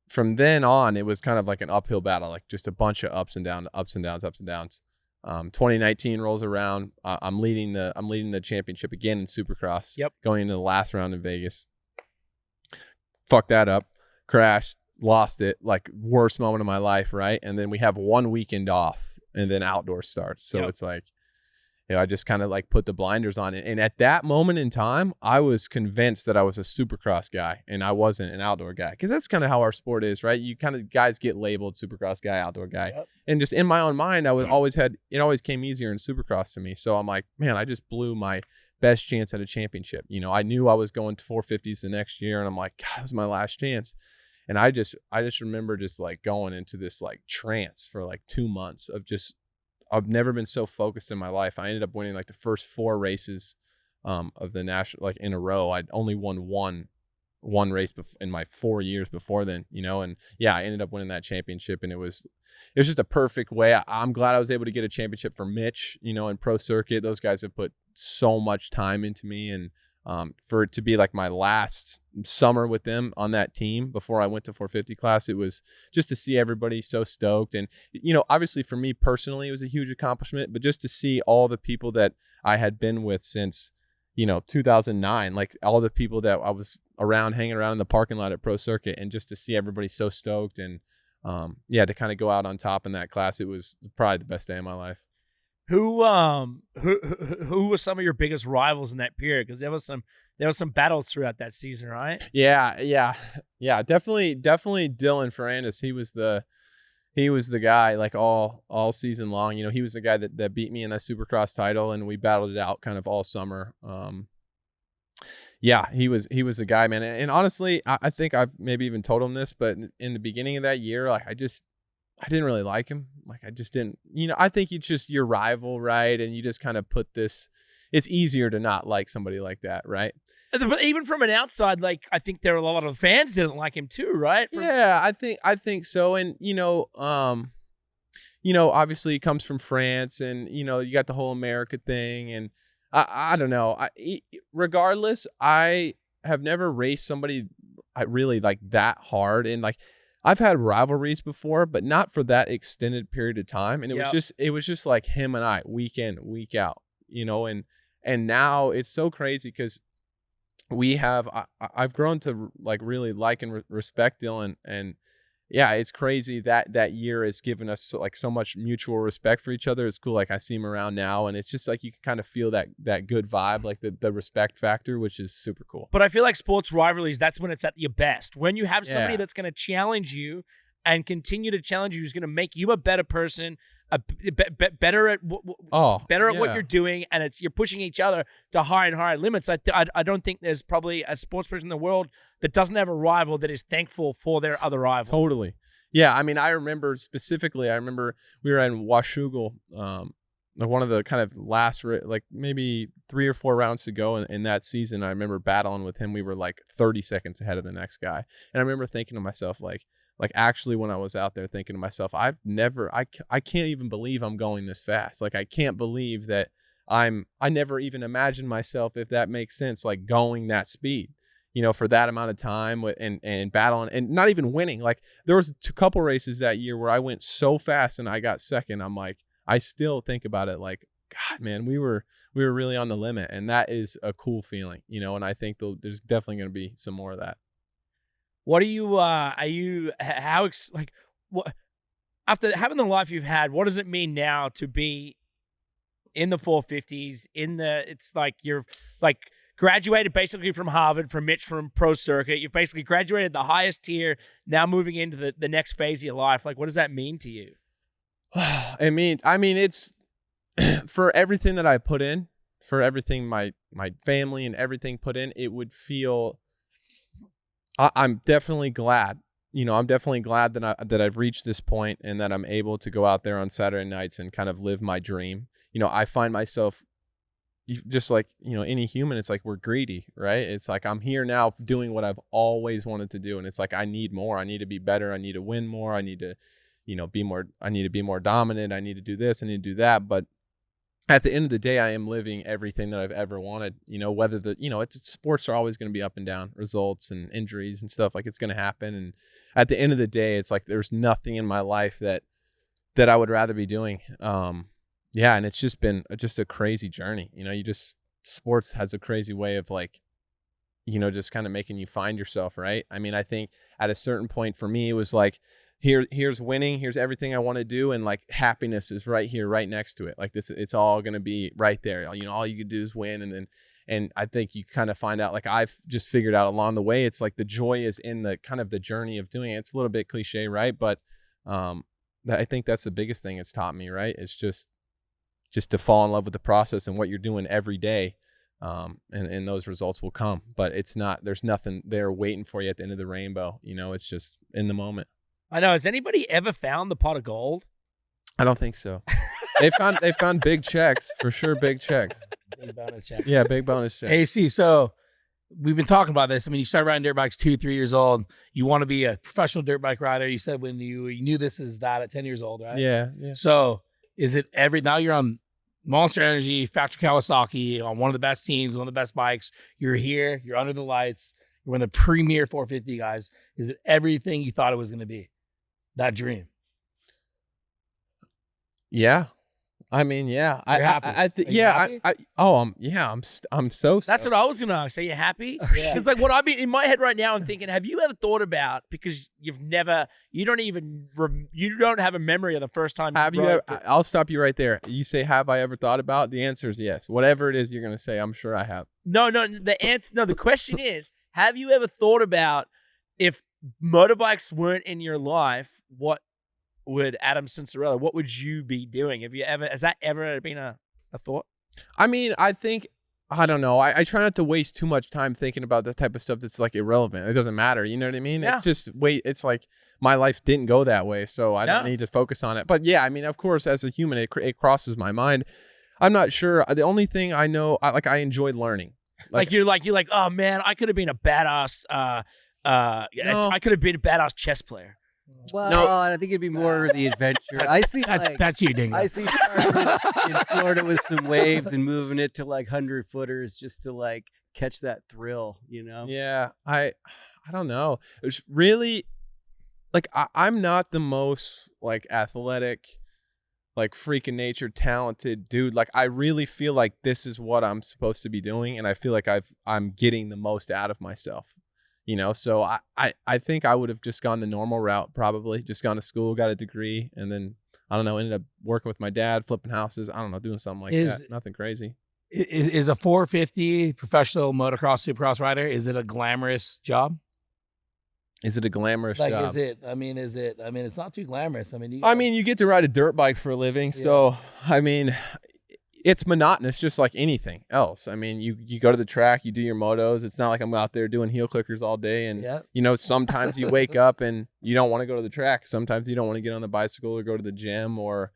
Speaker 3: From then on, it was kind of like an uphill battle, like just a bunch of ups and downs. 2019 rolls around. I'm leading the championship again in Supercross.
Speaker 2: Yep.
Speaker 3: Going into the last round in Vegas. Fucked that up. Crashed. Lost it. Like worst moment of my life, right? And then we have 1 weekend off, and then outdoor starts. So It's like, I just kind of like put the blinders on it. And at that moment in time, I was convinced that I was a Supercross guy and I wasn't an outdoor guy. Because that's kind of how our sport is, right? You kind of guys get labeled Supercross guy, outdoor guy. Yep. And just in my own mind, it always came easier in Supercross to me. So I'm like, man, I just blew my best chance at a championship. I knew I was going to 450s the next year, and I'm like, God, this was my last chance. And I just remember just like going into this like trance for like 2 months of just, I've never been so focused in my life. I ended up winning like the first 4 races of the national, like in a row. I'd only won one race in my 4 years before then, and I ended up winning that championship, and it was just a perfect way. I'm glad I was able to get a championship for Mitch, in pro circuit. Those guys have put so much time into me, and for it to be like my last summer with them on that team before I went to 450 class, it was just to see everybody so stoked. And, obviously for me personally, it was a huge accomplishment, but just to see all the people that I had been with since, 2009, like all the people that I was hanging around in the parking lot at pro circuit, and just to see everybody so stoked, and to kind of go out on top in that class, it was probably the best day of my life.
Speaker 2: Who were some of your biggest rivals in that period? Because there was some battles throughout that season, right?
Speaker 3: Yeah. Definitely Dylan Ferrandis. He was the guy like all season long. He was the guy that beat me in that Supercross title, and we battled it out kind of all summer. He was the guy, man. And honestly, I think I've maybe even told him this, but in the beginning of that year, like I didn't really like him. Like I just didn't, I think it's just your rival, right? And you just kind of put this, it's easier to not like somebody like that, right?
Speaker 2: But even from an outside, like I think there were a lot of fans didn't like him too, right?
Speaker 3: Yeah, I think so. And obviously he comes from France, and you got the whole America thing, and I don't know. Regardless, I have never raced somebody I really like that hard, and like I've had rivalries before, but not for that extended period of time. And it was just like him and I, week in, week out, and now it's so crazy because I've grown to like really like and respect Dylan, and yeah, it's crazy that year has given us like so much mutual respect for each other. It's cool. Like I see him around now, and it's just like you can kind of feel that good vibe, like the respect factor, which is super cool.
Speaker 2: But I feel like sports rivalries, that's when it's at your best. When you have somebody
Speaker 3: Yeah.
Speaker 2: that's going to challenge you and continue to challenge you, who's going to make you a better person, better at better at what you're doing, and you're pushing each other to higher and higher limits. I don't think there's probably a sports person in the world that doesn't have a rival that is thankful for their other rival.
Speaker 3: Totally. Yeah, I mean, I remember specifically, we were in Washougal, like one of the kind of last, like maybe 3 or 4 rounds to go in that season. I remember battling with him. We were like 30 seconds ahead of the next guy. And I remember thinking to myself, like actually when I was out there thinking to myself, I can't even believe I'm going this fast. Like, I can't believe that I never even imagined myself, if that makes sense, like going that speed, you know, for that amount of time and battling and not even winning. Like there was a couple races that year where I went so fast and I got second. I'm like, I still think about it like, God, man, we were really on the limit, and that is a cool feeling, you know, and I think there's definitely going to be some more of that.
Speaker 2: What are you, what, after having the life you've had, what does it mean now to be in the 450s, it's like you're like graduated basically from Harvard, from Mitch, from pro circuit. You've basically graduated the highest tier, now moving into the next phase of your life. Like, what does that mean to you?
Speaker 3: I mean, it's for everything that I put in, for everything my family and everything put in, it would feel, I'm definitely glad. You know, I'm definitely glad that I've reached this point and that I'm able to go out there on Saturday nights and kind of live my dream. You know, I find myself just like, you know, any human, it's like we're greedy, right? It's like I'm here now doing what I've always wanted to do. And it's like, I need more. I need to be better. I need to win more. I need to, you know, I need to be more dominant. I need to do this. I need to do that. But at the end of the day, I am living everything that I've ever wanted. You know, whether sports are always going to be up and down, results and injuries and stuff, like it's going to happen. And at the end of the day, it's like there's nothing in my life that I would rather be doing. Yeah, and it's just been just a crazy journey. You know, sports has a crazy way of like, you know, just kind of making you find yourself, right? I mean, I think at a certain point for me, it was like, here's winning, here's everything I want to do, and like happiness is right here, right next to it. Like this, it's all gonna be right there. You know, all you can do is win, and I think you kind of find out, like I've just figured out along the way, it's like the joy is in the kind of the journey of doing it. It's a little bit cliche, right? But I think that's the biggest thing it's taught me, right? It's just to fall in love with the process and what you're doing every day. And those results will come, but there's nothing there waiting for you at the end of the rainbow. You know, it's just in the moment.
Speaker 2: I know. Has anybody ever found the pot of gold?
Speaker 3: I don't think so. They found big checks for sure. Big checks.
Speaker 5: Big bonus checks.
Speaker 3: Yeah, big bonus checks.
Speaker 5: AC, so we've been talking about this. I mean, you started riding dirt bikes 2-3 years old. You want to be a professional dirt bike rider. You said when you knew this is that at 10 years old, right?
Speaker 3: Yeah.
Speaker 5: So is it now you're on Monster Energy, Factory Kawasaki, on one of the best teams, one of the best bikes. You're here. You're under the lights. You're one of the premier 450 guys. Is it everything you thought it was going to be? That dream?
Speaker 3: Yeah. I mean, yeah. I'm so stoked.
Speaker 2: That's what I was gonna ask. Are you happy?
Speaker 5: Yeah.
Speaker 2: It's like what I mean in my head right now. I'm thinking, have you ever thought about, because you don't have a memory of the first time.
Speaker 3: I'll stop you right there. You say, have I ever thought about? The answer is yes. Whatever it is you're gonna say, I'm sure I have.
Speaker 2: No. The question is, have you ever thought about if motorbikes weren't in your life, what would Adam Cianciarulo, what would you be doing? Has that ever been a thought?
Speaker 3: I mean, I don't know. I try not to waste too much time thinking about the type of stuff that's like irrelevant. It doesn't matter. You know what I mean?
Speaker 2: Yeah.
Speaker 3: It's just it's like my life didn't go that way, so I don't need to focus on it. But yeah, I mean, of course, as a human, it crosses my mind. I'm not sure. The only thing I know, I enjoy learning.
Speaker 2: Like you're like, oh man, I could have been a badass. I could have been a badass chess player.
Speaker 1: Well,
Speaker 3: No.
Speaker 1: I think it'd be more the adventure. I see
Speaker 5: That's you, Dingo.
Speaker 1: I see starting in Florida with some waves and moving it to like 100-footers just to like catch that thrill, you know?
Speaker 3: Yeah, I don't know. It's really like I'm not the most like athletic like freaking nature talented dude. Like I really feel like this is what I'm supposed to be doing, and I feel like I'm getting the most out of myself. You know, so I think I would have just gone the normal route, probably just gone to school, got a degree, and then I don't know, ended up working with my dad, flipping houses. I don't know, doing something like that. Nothing crazy.
Speaker 5: Is a 450 professional motocross, supercross rider, is it a glamorous job?
Speaker 3: Is it a glamorous job?
Speaker 5: Is it? I mean, it's not too glamorous. I mean,
Speaker 3: you get to ride a dirt bike for a living. Yeah. So, I mean, it's monotonous just like anything else. I mean, you go to the track, you do your motos. It's not like I'm out there doing heel clickers all day. And, you know, sometimes you wake up and you don't want to go to the track. Sometimes you don't want to get on the bicycle or go to the gym or,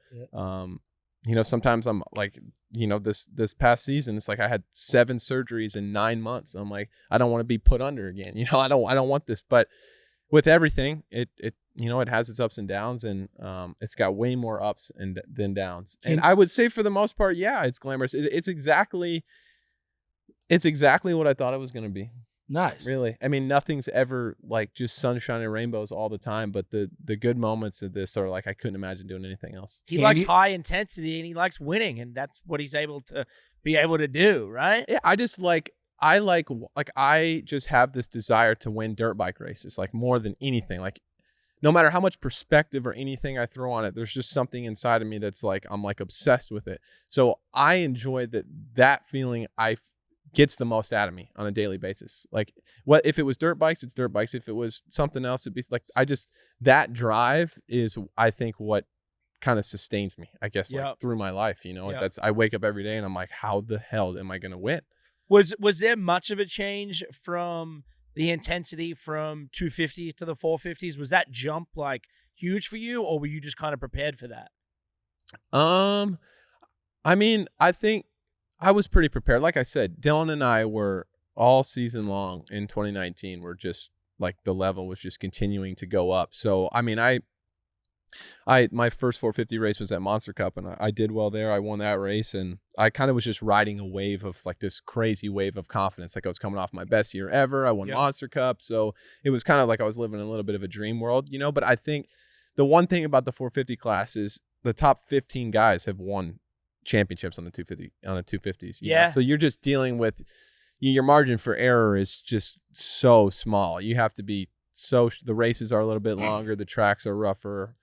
Speaker 3: you know, sometimes I'm like, you know, this past season, it's like I had 7 surgeries in 9 months. I'm like, I don't want to be put under again. You know, I don't want this. But with everything, it you know, it has its ups and downs, and it's got way more ups than downs. And I would say for the most part, yeah, it's glamorous. It's exactly what I thought it was going to be.
Speaker 5: Nice.
Speaker 3: Really. I mean, nothing's ever like just sunshine and rainbows all the time, but the good moments of this are like, I couldn't imagine doing anything else.
Speaker 2: He likes high intensity and he likes winning, and that's what he's able to do, right?
Speaker 3: Yeah, I just I just have this desire to win dirt bike races, like more than anything. Like no matter how much perspective or anything I throw on it, there's just something inside of me that's like, I'm like obsessed with it. So I enjoy that feeling. Gets the most out of me on a daily basis. Like what if it was dirt bikes, it's dirt bikes. If it was something else, it'd be like, that drive is, I think, what kind of sustains me, I guess, like through my life, you know. I wake up every day and I'm like, how the hell am I going to win?
Speaker 2: Was there much of a change from the intensity from 250 to the 450s? Was that jump like huge for you, or were you just kind of prepared for that?
Speaker 3: I mean, I think I was pretty prepared. Like I said, Dylan and I were all season long in 2019. We're just like, the level was just continuing to go up. So, I mean, my first 450 race was at Monster Cup, and I did well there. I won that race, and I kind of was just riding a wave of like this crazy wave of confidence. Like I was coming off my best year ever. I won Monster Cup. So it was kind of like I was living in a little bit of a dream world, you know. But I think the one thing about the 450 class is the top 15 guys have won championships on the 250s. You know? So you're just dealing with, your margin for error is just so small. You have to be the races are a little bit longer, the tracks are rougher.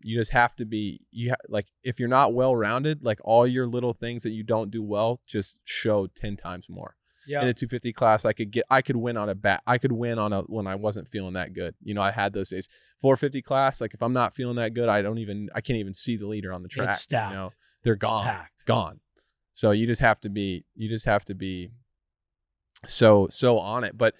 Speaker 3: You just have to be, like, if you're not well-rounded, like all your little things that you don't do well just show 10 times more. In the 250 class, I could win on when I wasn't feeling that good. You know, I had those days. 450 class, like if I'm not feeling that good, I can't even see the leader on the track.
Speaker 5: It's stacked.
Speaker 3: You know, they're gone. So you just have to be so on it. But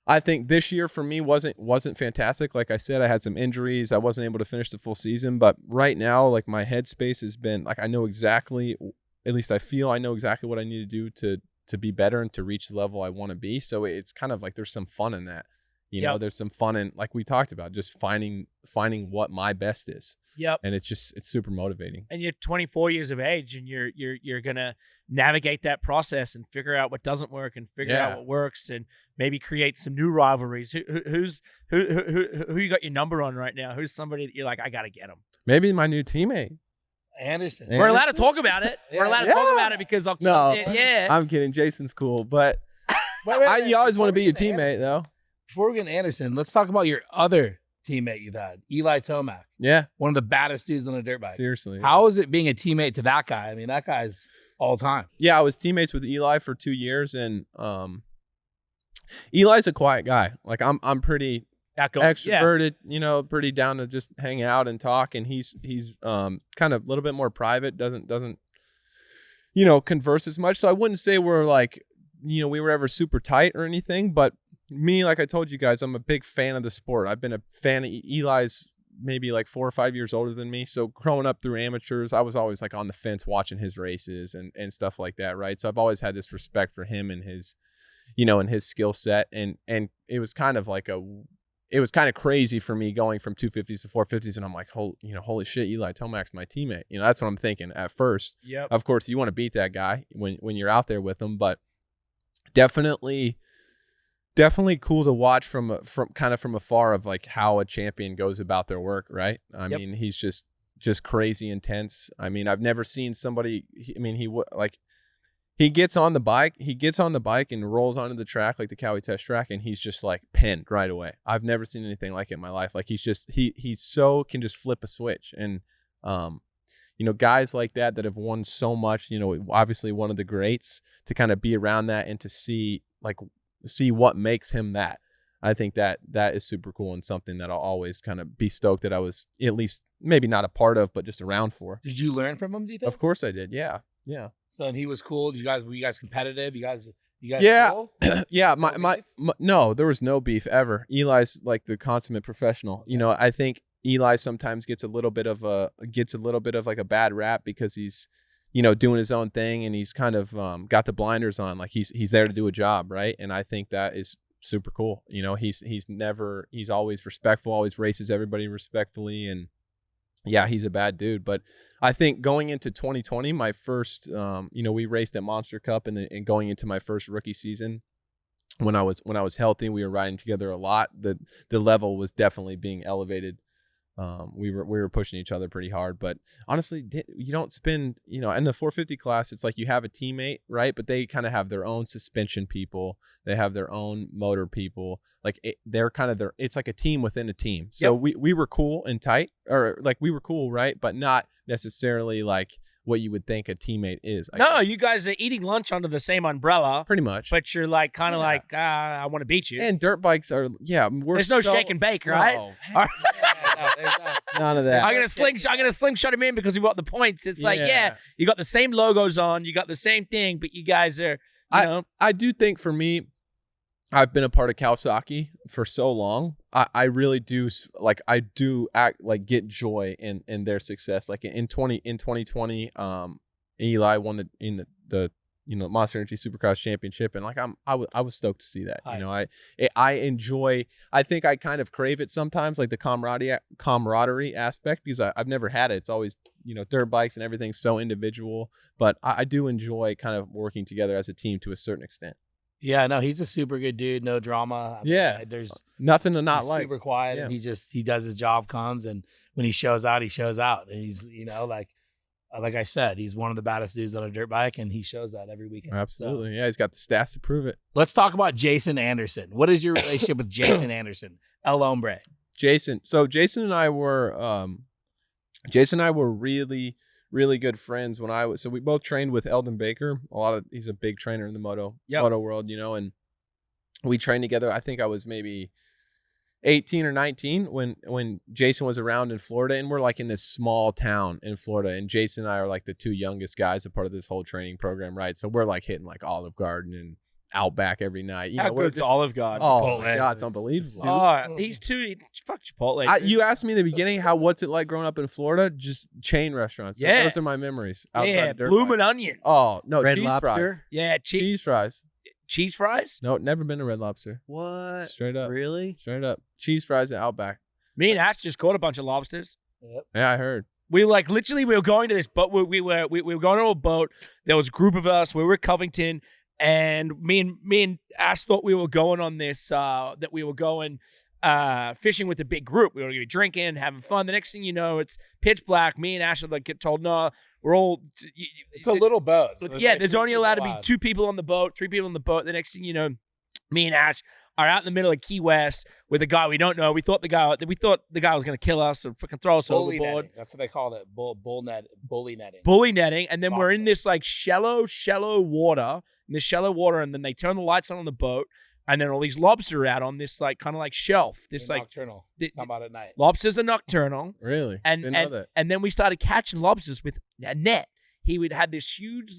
Speaker 3: I think this year for me wasn't fantastic. Like I said, I had some injuries. I wasn't able to finish the full season. But right now, like my headspace has been like, I know exactly, at least I feel I know exactly what I need to do to be better and to reach the level I want to be. So it's kind of like there's some fun in that. You know, there's some fun in, like we talked about, just finding what my best is. And it's super motivating.
Speaker 2: And you're 24 years of age, and you're gonna navigate that process and figure out what doesn't work and figure out what works, and maybe create some new rivalries. Who you got your number on right now? Who's somebody that you're like, I gotta get him?
Speaker 3: Maybe my new teammate,
Speaker 5: Anderson.
Speaker 2: We're allowed to talk about it. We're allowed to talk about it because I'll
Speaker 3: I'm kidding. Jason's cool, but you always want to be your teammate, though.
Speaker 5: Before we get to Anderson, let's talk about your other teammate you've had, Eli Tomac.
Speaker 3: Yeah.
Speaker 5: One of the baddest dudes on a dirt bike.
Speaker 3: Seriously.
Speaker 5: How is it being a teammate to that guy? I mean, that guy's all time.
Speaker 3: Yeah, I was teammates with Eli for 2 years, and Eli's a quiet guy. Like I'm pretty extroverted, you know, pretty down to just hang out and talk, and he's kind of a little bit more private, doesn't you know, converse as much. So I wouldn't say we're like, you know, we were ever super tight or anything, but me, like I told you guys, I'm a big fan of the sport. I've been a fan of Eli's maybe like 4 or 5 years older than me. So growing up through amateurs, I was always like on the fence watching his races and stuff like that, right? So I've always had this respect for him and his, you know, and his skill set. And it was kind of like it was kind of crazy for me going from 250s to 450s. And I'm like, holy shit, Eli Tomac's my teammate. You know, that's what I'm thinking at first.
Speaker 2: Yep.
Speaker 3: Of course, you want to beat that guy when you're out there with him, but definitely cool to watch from afar of like how a champion goes about their work, right? I mean, he's just just crazy intense. I mean, I've never seen somebody. He gets on the bike and rolls onto the track, like the Cowie test track, and he's just like pinned right away. I've never seen anything like it in my life. Like he's so can just flip a switch. And guys like that have won so much, obviously one of the greats, to kind of be around that and to see what makes him that. I think that is super cool and something that I'll always kind of be stoked that I was at least maybe not a part of, but just around for.
Speaker 5: Did you learn from him, do you think?
Speaker 3: Of course I did. Yeah.
Speaker 5: So, and he was cool. Were you guys competitive? You guys
Speaker 3: yeah.
Speaker 5: cool?
Speaker 3: Yeah. No, there was no beef ever. Eli's like the consummate professional. I think Eli sometimes gets a little bit of like a bad rap because he's, doing his own thing, and he's kind of got the blinders on, like he's there to do a job, right? And I think that is super cool. He's always respectful, always races everybody respectfully, and yeah, he's a bad dude. But I think going into 2020, my first, we raced at Monster Cup, and going into my first rookie season, when I was healthy, we were riding together a lot. The level was definitely being elevated. We were pushing each other pretty hard, but honestly, you don't spend, in the 450 class, it's like you have a teammate, right? But they kind of have their own suspension people. They have their own motor people. Like it's like a team within a team. So we were cool and tight, or like we were cool, right? But not necessarily like what you would think a teammate is. I guess.
Speaker 2: You guys are eating lunch under the same umbrella.
Speaker 3: Pretty much.
Speaker 2: But you're like kind of like, I want to beat you.
Speaker 3: And dirt bikes are,
Speaker 2: there's no shake and bake, right?
Speaker 3: No, there's none of that.
Speaker 2: I'm gonna slingshot him in because we want the points. It's like, you got the same logos on, you got the same thing, but you guys are,
Speaker 3: I do think for me, I've been a part of Kawasaki for so long. I really do get joy in their success. Like in 2020, Eli won the Monster Energy Supercross Championship, and like I was stoked to see that. I enjoy. I think I kind of crave it sometimes, like the camaraderie aspect, because I've never had it. It's always dirt bikes and everything's so individual, but I do enjoy kind of working together as a team to a certain extent.
Speaker 5: Yeah, no, he's a super good dude. No drama. There's
Speaker 3: nothing to not like.
Speaker 5: Super quiet, and he does his job, comes, and when he shows out, and he's like I said, he's one of the baddest dudes on a dirt bike, and he shows that every weekend.
Speaker 3: Absolutely, yeah, he's got the stats to prove it.
Speaker 5: Let's talk about Jason Anderson. What is your relationship with Jason Anderson, El Hombre?
Speaker 3: Jason. So Jason and I were really good friends when so we both trained with Eldon Baker. He's a big trainer in the moto world, and we trained together. I think I was maybe 18 or 19 when Jason was around in Florida, and we're like in this small town in Florida, and Jason and I are like the two youngest guys a part of this whole training program, right? So we're like hitting like Olive Garden and Outback every night.
Speaker 2: How good's Olive Garden?
Speaker 3: Oh my God, it's unbelievable.
Speaker 2: He's fuck Chipotle.
Speaker 3: You asked me in the beginning what's it like growing up in Florida? Just chain restaurants.
Speaker 2: Yeah,
Speaker 3: those are my memories. Outside dirt
Speaker 2: Bloomin'
Speaker 3: bikes.
Speaker 2: Onion.
Speaker 3: Oh no,
Speaker 1: Red
Speaker 3: cheese
Speaker 1: Lobster.
Speaker 3: fries.
Speaker 2: Yeah,
Speaker 3: cheese fries.
Speaker 2: Cheese fries?
Speaker 3: No, never been to Red Lobster.
Speaker 1: What?
Speaker 3: Straight up.
Speaker 1: Really?
Speaker 3: Straight up. Cheese fries at Outback.
Speaker 2: Me and Ash just caught a bunch of lobsters.
Speaker 5: Yep.
Speaker 3: Yeah, I heard.
Speaker 2: We were going to this boat. We were going to a boat. There was a group of us. We were at Covington, and me and Ash thought we were going on this. That we were going fishing with a big group. We were going to be drinking, having fun. The next thing you know, it's pitch black. Me and Ash are like get told, no, we're all.
Speaker 5: It's a little boat. So
Speaker 2: there's only allowed to be 2 people on the boat, 3 people on the boat. The next thing you know, me and Ash are out in the middle of Key West with a guy we don't know. We thought the guy was going to kill us or freaking throw us
Speaker 5: bully
Speaker 2: overboard.
Speaker 5: Netting. That's what they call it. Bully netting.
Speaker 2: Bully netting. And then we're in this like shallow water, and then they turn the lights on the boat, and then all these lobsters are out on this like kind of like shelf. This
Speaker 5: They're
Speaker 2: like
Speaker 5: nocturnal. How about at night?
Speaker 2: Lobsters are nocturnal.
Speaker 3: Really?
Speaker 2: And then we started catching lobsters with a net. He would have this huge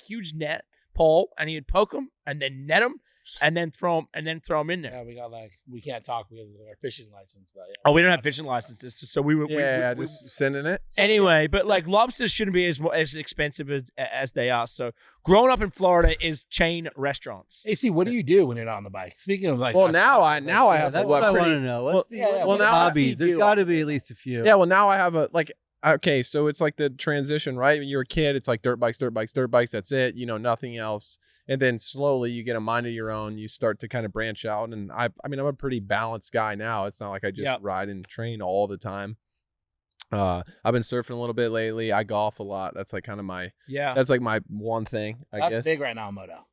Speaker 2: huge net pole, and he would poke them and then net them and then throw them in there.
Speaker 5: Yeah, we can't talk because of our fishing license, but yeah.
Speaker 2: Oh, we don't have fishing licenses, so we were
Speaker 3: just sending it.
Speaker 2: Anyway, but like lobsters shouldn't be as expensive as they are. So growing up in Florida is chain restaurants.
Speaker 5: AC, what do you do when you're not on the bike? Speaking of like,
Speaker 3: well, now I have.
Speaker 1: That's what I want to know. What's
Speaker 3: now
Speaker 1: hobbies? There's got to be at least a few.
Speaker 3: Yeah, well, now I have okay, so it's like the transition, right? When you're a kid, it's like dirt bikes. That's it. Nothing else. And then slowly you get a mind of your own. You start to kind of branch out. And I'm a pretty balanced guy now. It's not like I just ride and train all the time. I've been surfing a little bit lately. I golf a lot. That's like kind of my
Speaker 2: Yeah.
Speaker 3: my one thing, I
Speaker 5: That's
Speaker 3: guess.
Speaker 5: big right now, Moto.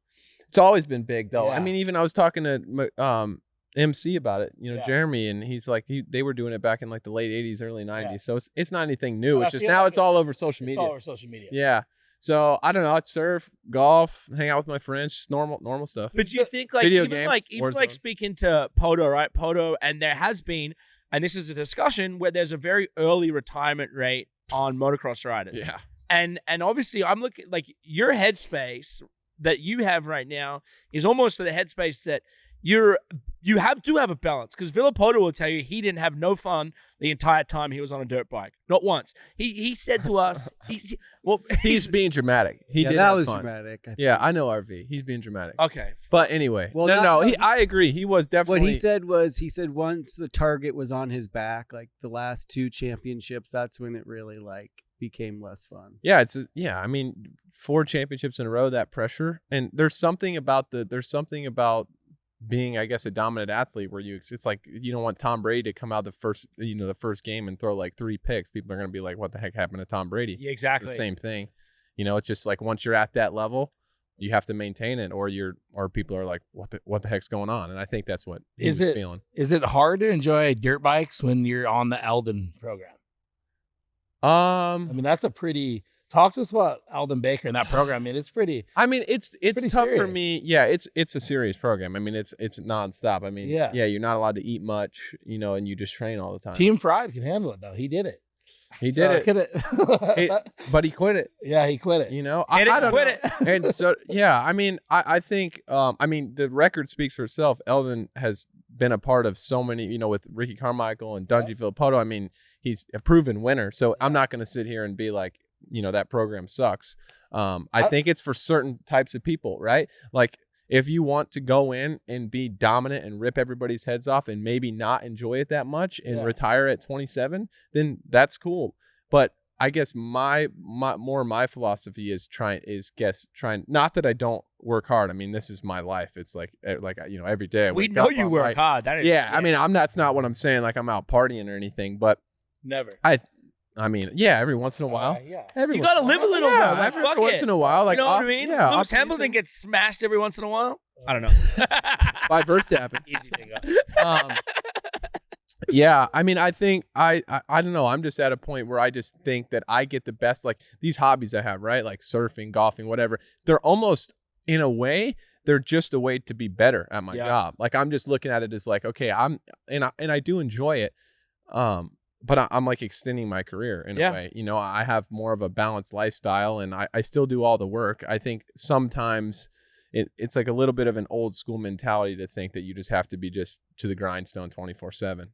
Speaker 3: It's always been big though.
Speaker 5: Yeah.
Speaker 3: I mean, even I was talking to MC about it,
Speaker 5: Yeah.
Speaker 3: Jeremy, and he's like they were doing it back in like the late 80s, early 90s.
Speaker 5: Yeah.
Speaker 3: So it's not anything new.
Speaker 5: But
Speaker 3: It's
Speaker 5: I
Speaker 3: just
Speaker 5: feel
Speaker 3: now
Speaker 5: like
Speaker 3: it's all over social
Speaker 5: It's
Speaker 3: media.
Speaker 5: all over social media.
Speaker 3: Yeah. So I don't know. I surf, golf, hang out with my friends, just normal stuff.
Speaker 2: But do you think like
Speaker 3: Video
Speaker 2: even
Speaker 3: games,
Speaker 2: like
Speaker 3: Warzone.
Speaker 2: speaking to Poto, right? Poto, and there has been, and this is a discussion where there's a very early retirement rate on motocross riders.
Speaker 3: Yeah.
Speaker 2: And obviously I'm looking like your headspace that you have right now is almost the headspace that you do have a balance, because Villapoto will tell you he didn't have no fun the entire time he was on a dirt bike, not once. He said to us,
Speaker 3: He's being dramatic. He did
Speaker 1: that
Speaker 3: have
Speaker 1: was
Speaker 3: fun.
Speaker 1: dramatic. I think.
Speaker 3: Yeah, I know RV. He's being dramatic.
Speaker 2: okay.
Speaker 3: But anyway,
Speaker 1: Well,
Speaker 3: no.
Speaker 1: not-
Speaker 3: I agree. He was definitely.
Speaker 1: What he said once the target was on his back, like the last 2 championships, that's when it really like became less fun.
Speaker 3: Yeah, I mean, 4 championships in a row, that pressure, and there's something about being, I guess, a dominant athlete where it's like you don't want Tom Brady to come out the first game and throw like 3 picks. People are going to be like, what the heck happened to Tom Brady?
Speaker 2: Yeah, exactly.
Speaker 3: It's the same thing. It's just like once you're at that level, you have to maintain it, or people are like, what the heck's going on? And I think that's what he was feeling.
Speaker 5: Is it hard to enjoy dirt bikes when you're on the Eldon program? I mean, that's a pretty. Talk to us about Eldon Baker and that program. I mean, it's pretty.
Speaker 3: I mean, it's
Speaker 5: pretty
Speaker 3: tough for
Speaker 5: serious.
Speaker 3: me. Yeah, it's a serious program. I mean, it's nonstop. I mean,
Speaker 5: Yeah.
Speaker 3: you're not allowed to eat much, and you just train all the time.
Speaker 5: Team Fried can handle it though. He did it.
Speaker 3: He did
Speaker 5: it.
Speaker 3: but he quit it.
Speaker 5: Yeah, he quit it.
Speaker 3: I don't
Speaker 2: quit
Speaker 3: know.
Speaker 2: it.
Speaker 3: And so, yeah, I mean, I think, I mean, the record speaks for itself. Eldon has been a part of so many, with Ricky Carmichael and Dungy Villapoto. I mean, he's a proven winner. So I'm not going to sit here and be like, that program sucks. I think it's for certain types of people, right? Like if you want to go in and be dominant and rip everybody's heads off and maybe not enjoy it that much and retire at 27, then that's cool. But I guess my philosophy is trying, not that I don't work hard. I mean, this is my life. It's like every day.
Speaker 2: We know you work hard. That is,
Speaker 3: I mean, that's not what I'm saying. Like I'm out partying or anything, but
Speaker 5: Never.
Speaker 3: I mean, yeah, every once in a while.
Speaker 5: Yeah.
Speaker 2: You gotta live a little bit. Like,
Speaker 3: every
Speaker 2: fuck
Speaker 3: once
Speaker 2: it.
Speaker 3: in a while. Like
Speaker 2: You know what I mean?
Speaker 3: Yeah,
Speaker 2: Lewis
Speaker 3: off-season.
Speaker 2: Hamilton gets smashed every once in a while. I don't know.
Speaker 3: By Verstappen.
Speaker 5: Easy bingo.
Speaker 3: Yeah, I mean, I think I don't know. I'm just at a point where I just think that I get the best, like these hobbies I have, right? Like surfing, golfing, whatever. They're almost, in a way, they're just a way to be better at my job. Like I'm just looking at it as like, okay, I do enjoy it. But I'm like extending my career in a way. I have more of a balanced lifestyle and I still do all the work. I think sometimes it's like a little bit of an old school mentality to think that you just have to be just to the grindstone 24/7.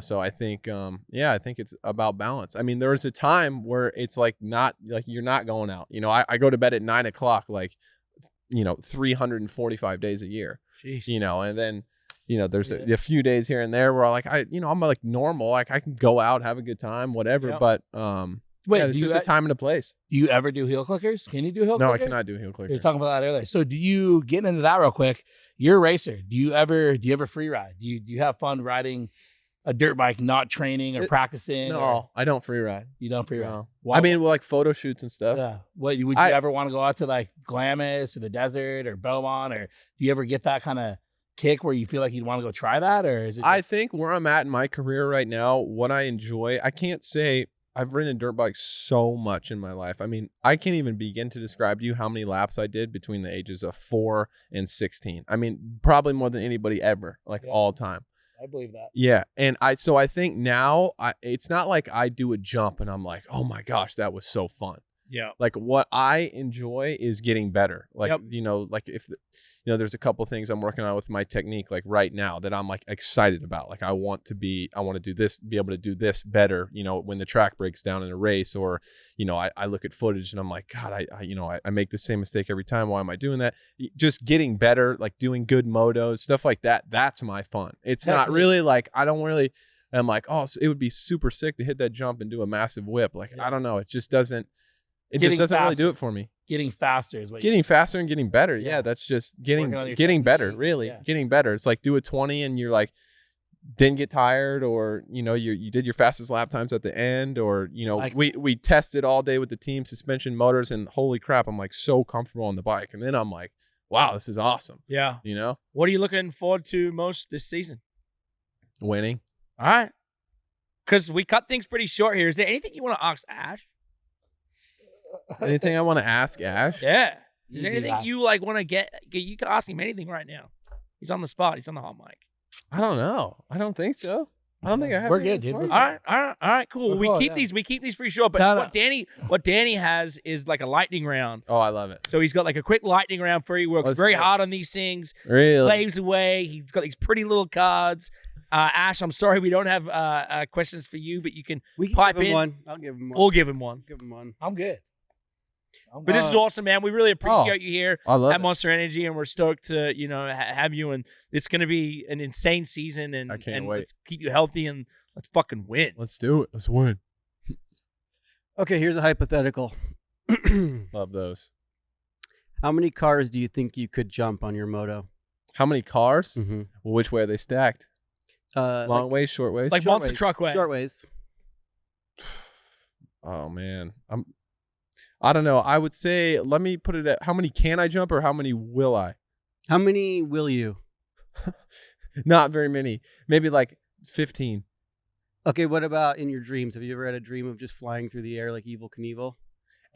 Speaker 3: So I think, I think it's about balance. I mean, there was a time where it's like not like you're not going out. I go to bed at 9 o'clock, like, 345 days a year.
Speaker 2: Jeez.
Speaker 3: And then, there's a few days here and there where I'm like normal, like I can go out, have a good time, whatever.
Speaker 2: Yep.
Speaker 3: But
Speaker 5: Wait,
Speaker 3: it's just a time and a place.
Speaker 5: Do you ever do heel clickers? Can you do heel clickers?
Speaker 3: No, I cannot do heel
Speaker 5: You were
Speaker 3: clicker.
Speaker 5: talking about that earlier. So do you, getting into that real quick, you're a racer. Do you ever free ride? Do you have fun riding a dirt bike, not training or practicing?
Speaker 3: No,
Speaker 5: or
Speaker 3: I don't free ride.
Speaker 5: you don't free ride.
Speaker 3: No.
Speaker 5: Why-
Speaker 3: I mean, like photo shoots and stuff.
Speaker 5: yeah. What would you ever want to go out to like Glamis or the desert or Beaumont, or do you ever get that kind of kick where you feel like you'd want to go try that, or is it?
Speaker 3: I think where I'm at in my career right now, what I enjoy, I can't say I've ridden dirt bikes so much in my life. I mean, I can't even begin to describe to you how many laps I did between the ages of 4 and 16. I mean, probably more than anybody ever, like all time.
Speaker 5: I believe that.
Speaker 3: Yeah. And I think now it's not like I do a jump and I'm like, oh my gosh, that was so fun.
Speaker 2: Yeah.
Speaker 3: Like what I enjoy is getting better. Like, like if, there's a couple things I'm working on with my technique, like right now that I'm like excited about. Like I want to do this, be able to do this better, when the track breaks down in a race, or, I look at footage and I'm like, God, I make the same mistake every time. Why am I doing that? Just getting better, like doing good motos, stuff like that. That's my fun. It's not really like, I'm like, oh, so it would be super sick to hit that jump and do a massive whip. Like, I don't know. It just doesn't. It just doesn't really do it for me.
Speaker 5: Getting faster is what
Speaker 3: Getting faster and getting better.
Speaker 5: Yeah.
Speaker 3: Yeah, that's just
Speaker 5: Working on your
Speaker 3: getting better,
Speaker 5: technique.
Speaker 3: really.
Speaker 5: Yeah.
Speaker 3: Getting better. It's like do a 20 and you're like, didn't get tired, or you did your fastest lap times at the end, or we tested all day with the team suspension motors, and holy crap, I'm like so comfortable on the bike, and then I'm like, wow, this is awesome.
Speaker 2: Yeah. What are you looking forward to most this season?
Speaker 3: Winning.
Speaker 2: All right. Because we cut things pretty short here. Is there anything you want to ask Ash?
Speaker 3: Anything I want to ask Ash?
Speaker 2: Yeah. Is there anything you want to get? You can ask him anything right now. He's on the spot. He's on the hot mic.
Speaker 3: I don't know. I don't think so. I don't think I have.
Speaker 5: We're good, dude.
Speaker 2: All right, cool. We keep these pretty short. But what Danny has is like a lightning round.
Speaker 3: Oh, I love it.
Speaker 2: So he's got like a quick lightning round for you. Works very hard on these things.
Speaker 3: Really?
Speaker 2: Slaves away. He's got these pretty little cards. Ash, I'm sorry we don't have questions for you, but you can pipe in.
Speaker 1: One. I'll give him one.
Speaker 2: We'll give him one.
Speaker 5: I'm good.
Speaker 2: But this is awesome, man. We really appreciate you here at
Speaker 3: it.
Speaker 2: Monster Energy, and we're stoked to have you. And it's going to be an insane season, and
Speaker 3: I can't wait.
Speaker 2: Let's keep you healthy and let's fucking win.
Speaker 3: Let's do it. Let's win.
Speaker 1: Okay, here's a hypothetical.
Speaker 3: Love those.
Speaker 1: How many cars do you think you could jump on your moto?
Speaker 3: How many cars?
Speaker 1: Mm-hmm.
Speaker 3: Well, which way are they stacked? Long ways, short ways?
Speaker 2: Like
Speaker 1: short
Speaker 2: monster
Speaker 1: ways.
Speaker 2: truck way.
Speaker 1: Short ways.
Speaker 3: Oh man, I don't know. I would say, let me put it at, how many can I jump, or how many will I?
Speaker 1: How many will you?
Speaker 3: Not very many. Maybe like 15.
Speaker 1: Okay, what about in your dreams? Have you ever had a dream of just flying through the air like Evel Knievel?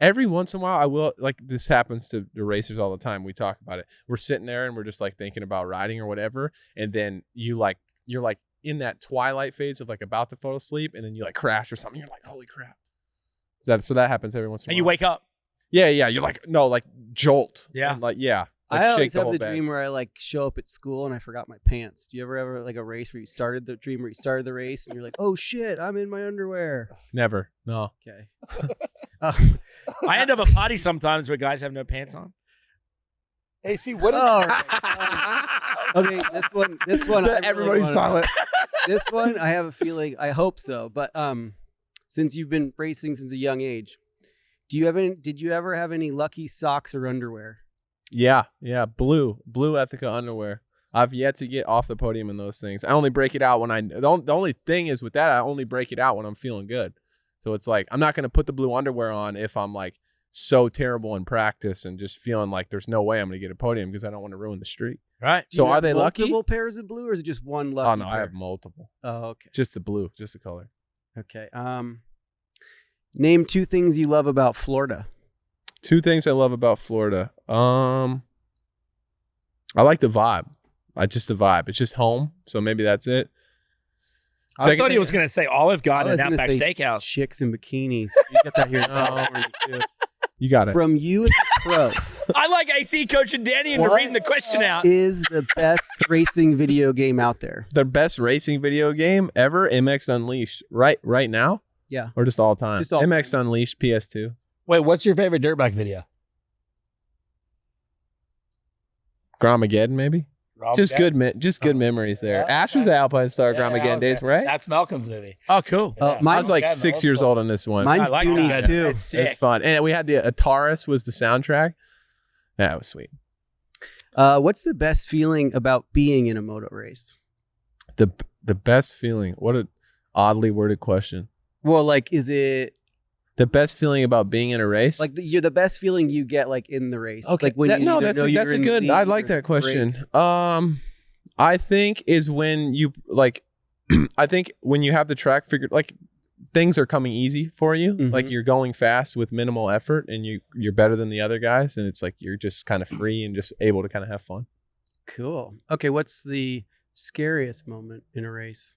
Speaker 3: Every once in a while, I will. Like, this happens to the racers all the time. We talk about it. We're sitting there and we're just like thinking about riding or whatever, and then you're like in that twilight phase of like about to fall asleep, and then you like crash or something. You're like, holy crap. So that happens every once in a while.
Speaker 2: And you wake up.
Speaker 3: Yeah. You're like, no, like jolt.
Speaker 2: Yeah.
Speaker 3: And like, yeah.
Speaker 1: I
Speaker 3: Like
Speaker 1: always
Speaker 3: the
Speaker 1: have
Speaker 3: whole
Speaker 1: the
Speaker 3: bag.
Speaker 1: dream where I like show up at school and I forgot my pants. Do you ever have like a race where you started the dream where you started the race and you're like, oh shit, I'm in my underwear?
Speaker 3: Never. No.
Speaker 1: Okay.
Speaker 2: I end up at parties sometimes where guys have no pants on.
Speaker 5: Hey, see what?
Speaker 1: Okay, this one. I really
Speaker 3: Everybody's
Speaker 1: wanna-
Speaker 3: silent.
Speaker 1: This one, I have a feeling. I hope so. But since you've been racing since a young age, did you ever have any lucky socks or underwear?
Speaker 3: Yeah. Blue Ethica underwear. I've yet to get off the podium in those things. I only break it out when the only thing is with that, I only break it out when I'm feeling good. So it's like, I'm not going to put the blue underwear on if I'm like so terrible in practice and just feeling like there's no way I'm going to get a podium because I don't want to ruin the streak.
Speaker 2: Right.
Speaker 1: Do
Speaker 3: So
Speaker 1: you
Speaker 3: are
Speaker 1: have
Speaker 3: they lucky?
Speaker 1: multiple pairs of blue, or is it just one lucky?
Speaker 3: Oh no,
Speaker 1: pair?
Speaker 3: I have multiple.
Speaker 1: Oh, okay.
Speaker 3: Just the blue, just the color.
Speaker 1: Okay. Name 2 things you love about Florida.
Speaker 3: 2 things I love about Florida. I like the vibe. Just the vibe. It's just home, so maybe that's it.
Speaker 2: I thought he was going to say Olive Garden and
Speaker 1: I was
Speaker 2: Outback
Speaker 1: gonna say
Speaker 2: Steakhouse.
Speaker 1: Chicks in bikinis. You got that here in California too.
Speaker 3: You got it.
Speaker 1: From you as a pro,
Speaker 2: I like AC Coach and Danny into
Speaker 1: What
Speaker 2: reading the question out.
Speaker 1: is the best racing video game out there?
Speaker 3: The best racing video game ever, MX Unleashed. Right now?
Speaker 1: Yeah.
Speaker 3: Or just all time?
Speaker 1: Just all
Speaker 3: MX
Speaker 1: time.
Speaker 3: Unleashed PS2.
Speaker 5: Wait, what's your favorite dirt bike video?
Speaker 3: Gramageddon, maybe? Just good memories there.
Speaker 5: Yeah.
Speaker 3: Ash was the Alpine Star
Speaker 5: Yeah,
Speaker 3: Gramageddon
Speaker 5: I was
Speaker 3: days,
Speaker 5: there.
Speaker 3: right?
Speaker 5: That's Malcolm's movie.
Speaker 2: Oh, cool.
Speaker 5: Yeah.
Speaker 3: I was
Speaker 1: Mine's
Speaker 3: like
Speaker 5: Yeah,
Speaker 3: 6
Speaker 5: old
Speaker 3: years
Speaker 5: school.
Speaker 3: old on this one.
Speaker 1: Mine's
Speaker 2: I like
Speaker 1: Goonies
Speaker 2: that.
Speaker 1: too.
Speaker 2: That's sick.
Speaker 3: It's fun. And we had the Ataris was the soundtrack. That was sweet.
Speaker 1: What's the best feeling about being in a moto race?
Speaker 3: The best feeling. What an oddly worded question.
Speaker 1: Well, like, is it
Speaker 3: The best feeling about being in a race?
Speaker 1: like you're the best feeling you get like in the race?
Speaker 3: Okay.
Speaker 1: Like when you either
Speaker 3: that's
Speaker 1: know you're
Speaker 3: a
Speaker 1: in the
Speaker 3: good.
Speaker 1: lead
Speaker 3: I like
Speaker 1: or
Speaker 3: that
Speaker 1: break.
Speaker 3: question. I think is when you like. I think when you have the track figured, like things are coming easy for you.
Speaker 1: Mhm.
Speaker 3: Like you're going fast with minimal effort, and you're better than the other guys, and it's like you're just kind of free and just able to kind of have fun.
Speaker 1: Cool. Okay, what's the scariest moment in a race?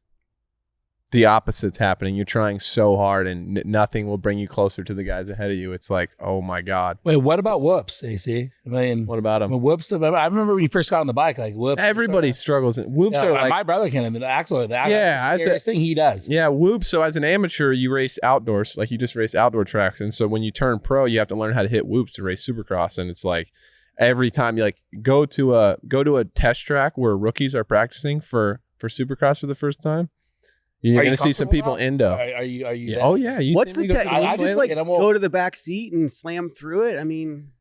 Speaker 3: The opposite's happening. You're trying so hard, and nothing will bring you closer to the guys ahead of you. It's like, oh my god.
Speaker 5: Wait, what about whoops, AC? I mean,
Speaker 3: What about them?
Speaker 5: whoops. I remember when you first got on the bike, like whoops.
Speaker 3: Everybody struggles. Whoops
Speaker 5: Yeah,
Speaker 3: are like
Speaker 5: my brother can. I mean, Axel,
Speaker 3: Yeah,
Speaker 5: the
Speaker 3: I said-
Speaker 5: scariest thing he does.
Speaker 3: Yeah, whoops. So as an amateur, you race outdoors, like you just race outdoor tracks, and so when you turn pro, you have to learn how to hit whoops to race Supercross, and it's like every time you like go to a test track where rookies are practicing for Supercross for the first time, you're
Speaker 5: Are you
Speaker 3: gonna see some
Speaker 5: comfortable
Speaker 3: people
Speaker 5: now?
Speaker 3: endo.
Speaker 5: Are you?
Speaker 3: Yeah.
Speaker 5: there?
Speaker 3: Oh yeah. You
Speaker 1: What's
Speaker 3: see
Speaker 1: the
Speaker 3: me go
Speaker 1: tech?
Speaker 3: through
Speaker 1: I
Speaker 3: the
Speaker 1: just
Speaker 3: plane?
Speaker 1: like
Speaker 5: and I'm all-
Speaker 1: go to the back seat and slam through it. I mean,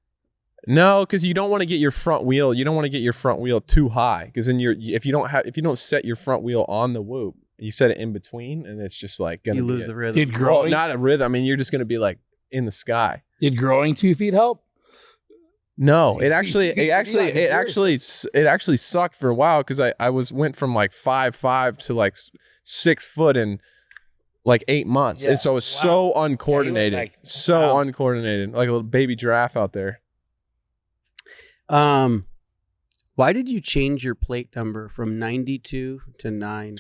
Speaker 3: No, because you don't want to get your front wheel. You don't want to get your front wheel too high, because then if you don't set your front wheel on the whoop, you set it in between, and it's just like gonna
Speaker 1: lose the rhythm.
Speaker 5: Did growing,
Speaker 3: not a rhythm. I mean, you're just gonna be like in the sky.
Speaker 5: Did growing 2 feet help?
Speaker 3: No, it actually sucked for a while, because I went from like 5'5" to like 6 foot in like 8 months, and so it was so uncoordinated, uncoordinated, like a little baby giraffe out there.
Speaker 1: Why did you change your plate number from 92 to 9?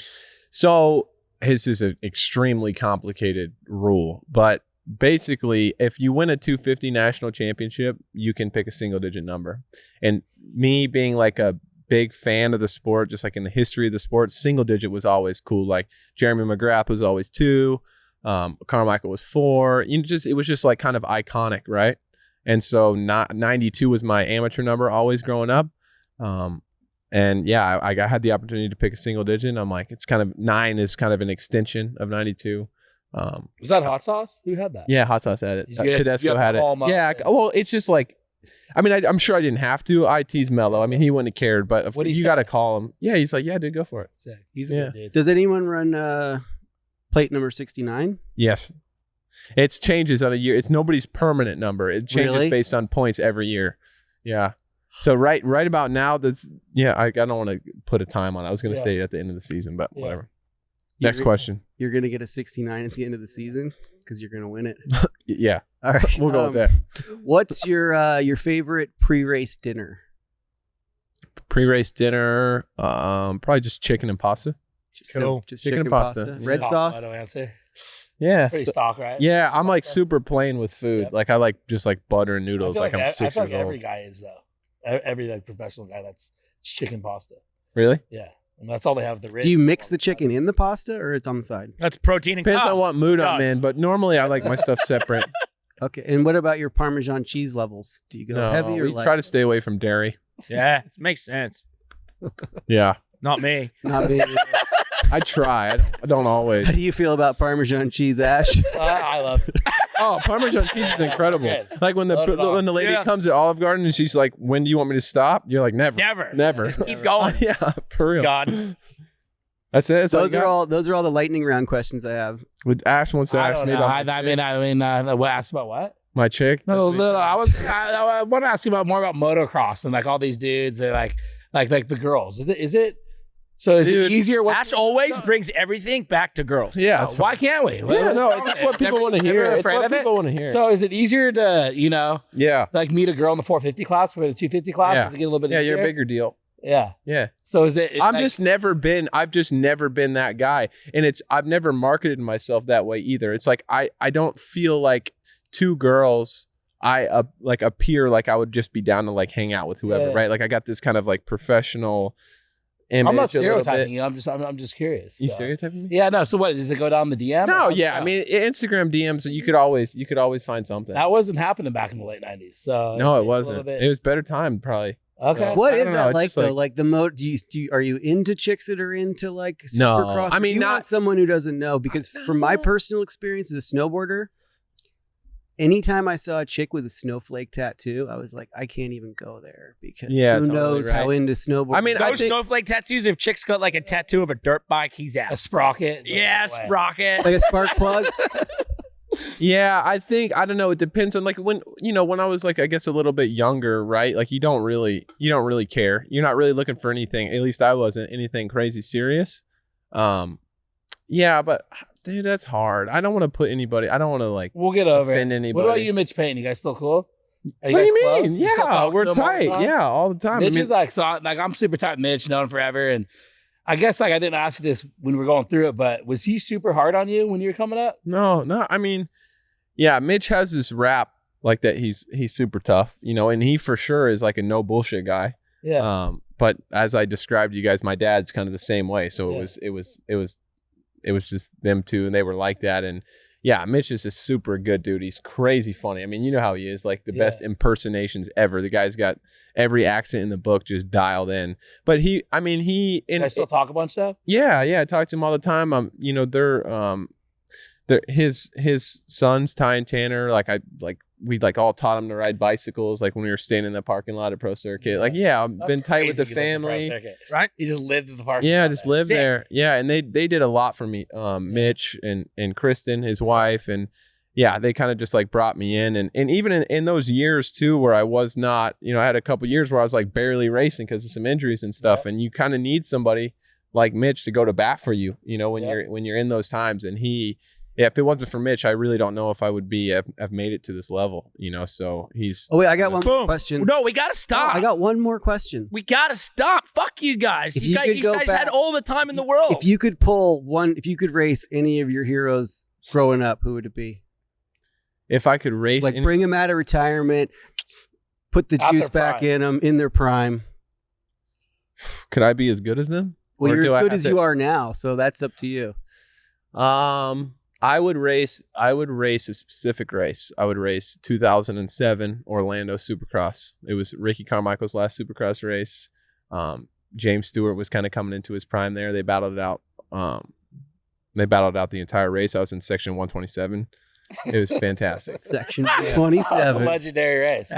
Speaker 3: So this is an extremely complicated rule, but basically, if you win a 250 national championship, you can pick a single digit number. And me being like a big fan of the sport, just like in the history of the sport, single digit was always cool. Like Jeremy McGrath was always 2, Carmichael was 4. It was just like kind of iconic, right? And so 92 was my amateur number always growing up. And yeah, I had the opportunity to pick a single digit. And I'm like, it's kind of 9 is kind of an extension of 92.
Speaker 5: Was that Hot Sauce? Who had that?
Speaker 3: Yeah, Hot Sauce had it.
Speaker 5: Tedesco
Speaker 3: had it. Yeah, well, it's just like, I mean, I'm sure I didn't have to. IT's mellow. I mean, he wouldn't have cared, but you got to call him. Yeah, he's like, yeah, dude, go for it.
Speaker 5: Sick. He's a good dude.
Speaker 1: Does anyone run plate number 69?
Speaker 3: Yes. It changes on a year. It's nobody's permanent number. It changes based on points every year. Yeah. So right about now, I don't want to put a time on it. I was going to say it at the end of the season, but whatever. Next question.
Speaker 1: You're going to get a 69 at the end of the season because you're going to win it.
Speaker 3: Yeah.
Speaker 1: All right.
Speaker 3: We'll go with that.
Speaker 1: What's your favorite pre-race dinner?
Speaker 3: Pre-race dinner, probably just chicken and pasta.
Speaker 1: Just
Speaker 3: chicken and pasta.
Speaker 1: Red sauce?
Speaker 5: Answer.
Speaker 3: Yeah.
Speaker 5: It's pretty stock, right?
Speaker 3: Yeah, I'm like super plain with food. Yep. Like I like just like butter and noodles. Like I'm 6 years old.
Speaker 5: Every guy is though. Every like professional guy, that's chicken pasta.
Speaker 3: Really?
Speaker 5: Yeah. And that's all they have.
Speaker 1: Do you mix the chicken in the pasta or it's on the side?
Speaker 2: That's protein and
Speaker 3: depends on what mood I'm in, but normally I like my stuff separate.
Speaker 1: Okay. And what about your Parmesan cheese levels? Do you go heavy or light?
Speaker 3: Try to stay away from dairy.
Speaker 2: Yeah, it makes sense.
Speaker 3: Yeah.
Speaker 2: Not me.
Speaker 1: Not me.
Speaker 3: I try. I don't always.
Speaker 1: How do you feel about Parmesan cheese, Ash?
Speaker 5: I love it.
Speaker 3: Oh, Parmesan cheese is incredible. Like when the lady comes at Olive Garden and she's like, "When do you want me to stop?" You're like, "Never, never.
Speaker 2: Just keep going."
Speaker 3: Yeah, for real.
Speaker 2: God.
Speaker 3: That's it.
Speaker 1: Those are all the lightning round questions I have.
Speaker 3: With Ash wants to ask me about.
Speaker 5: What asked about what?
Speaker 3: My chick.
Speaker 5: No, I want to ask you more about motocross and like all these dudes. They like the girls. Is it? So is it easier?
Speaker 2: Ash always brings everything back to girls.
Speaker 3: Yeah.
Speaker 5: Why can't we?
Speaker 3: Yeah, no, it's just what people want to hear. It's what people want to hear.
Speaker 5: So is it easier to, like meet a girl in the 450 class or the 250 class?
Speaker 3: Yeah.
Speaker 5: Does it get a little bit easier?
Speaker 3: Yeah, you're a bigger deal.
Speaker 5: Yeah.
Speaker 3: Yeah.
Speaker 5: So is it?
Speaker 3: I've just never been that guy. And I've never marketed myself that way either. It's like, I don't feel like 2 girls, I like appear like I would just be down to like hang out with whoever, right? Like I got this kind of like professional image.
Speaker 5: I'm not stereotyping you. I'm just curious.
Speaker 3: You stereotyping me?
Speaker 5: Yeah, no. So what, does it go down the DM?
Speaker 3: No, yeah. I mean, Instagram DMs, you could always find something.
Speaker 5: That wasn't happening back in the late 90s. So
Speaker 3: no, it wasn't. It was better time probably.
Speaker 5: Okay.
Speaker 1: What is that like though? Like the mode? Are you into chicks that are into like Supercross?
Speaker 3: No, I mean,
Speaker 1: not someone who doesn't know, because from my personal experience as a snowboarder, anytime I saw a chick with a snowflake tattoo, I was like, I can't even go there because who knows how into snowboarding.
Speaker 2: I mean, those snowflake tattoos, if chicks got like a tattoo of a dirt bike, he's out.
Speaker 5: A sprocket.
Speaker 2: Yeah, sprocket.
Speaker 1: Like a spark plug.
Speaker 3: Yeah, I don't know. It depends on like when I was like, I guess a little bit younger, right? Like you don't really care. You're not really looking for anything. At least I wasn't anything crazy serious. Yeah, but dude, that's hard. I don't want to put anybody. I don't want to like.
Speaker 5: We'll get over
Speaker 3: offend
Speaker 5: it.
Speaker 3: Anybody.
Speaker 5: What about you, Mitch Payne? You guys still cool?
Speaker 3: What do you mean? Close? Yeah, we're tight. Yeah, all the time.
Speaker 5: Mitch is like I'm super tight with Mitch, known forever, and I guess like I didn't ask you this when we were going through it, but was he super hard on you when you were coming up?
Speaker 3: No. I mean, yeah, Mitch has this rap like that. He's super tough, and he for sure is like a no bullshit guy.
Speaker 5: Yeah.
Speaker 3: But as I described to you guys, my dad's kind of the same way. So it was just them two, and they were like that. And yeah, Mitch is a super good dude. He's crazy funny. I mean, you know how he is, like the best impersonations ever. The guy's got every accent in the book just dialed in. But you guys
Speaker 5: still talk a bunch though?
Speaker 3: Yeah. I talk to him all the time. his sons, Ty and Tanner, we all taught him to ride bicycles, like when we were staying in the parking lot at Pro Circuit. Like, yeah, I've been tight with the family.
Speaker 5: Right? He just lived in the parking lot.
Speaker 3: Yeah, just lived there. Yeah, and they did a lot for me. Mitch and Kristen, his wife, and yeah, they kind of just like brought me in. And even in those years too, where I was not, I had a couple years where I was like barely racing because of some injuries and stuff. And you kind of need somebody like Mitch to go to bat for you, when you're in those times. And if it wasn't for Mitch, I really don't know if I would have made it to this level, so he's.
Speaker 1: Oh, wait, I got one more question.
Speaker 2: No, we got to stop.
Speaker 1: I got one more question.
Speaker 2: We got to stop. Fuck you guys. You guys had all the time in the world.
Speaker 1: If you could race any of your heroes growing up, who would it be?
Speaker 3: If I could race,
Speaker 1: bring them out of retirement, put the juice back in them in their prime.
Speaker 3: Could I be as good as them?
Speaker 1: Well, you're as good as you are now, so that's up to you.
Speaker 3: I would race a specific race. I would race 2007 Orlando Supercross. It was Ricky Carmichael's last Supercross race. James Stewart was kind of coming into his prime there. They battled it out. The entire race. I was in section 127. It was fantastic.
Speaker 1: Section 127.
Speaker 5: Legendary race.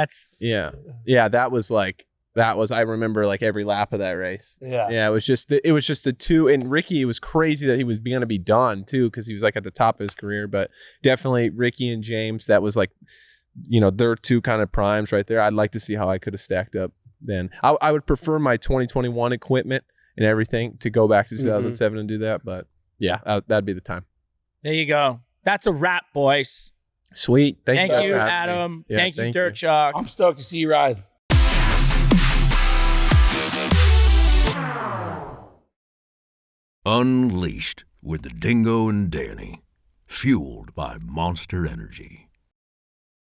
Speaker 3: That was I remember like every lap of that race.
Speaker 5: Yeah.
Speaker 3: It was just the two, and Ricky, it was crazy that he was going to be done too, because he was like at the top of his career. But definitely Ricky and James, that was like, their two kind of primes right there. I'd like to see how I could have stacked up then. I would prefer my 2021 equipment and everything to go back to 2007 and do that. But yeah, that'd be the time.
Speaker 2: There you go. That's a wrap, boys.
Speaker 3: Sweet. Thank you,
Speaker 2: Adam. Yeah, thank you, Dirt Shark.
Speaker 5: I'm stoked to see you ride.
Speaker 4: Unleashed with the Dingo and Danny. Fueled by Monster Energy.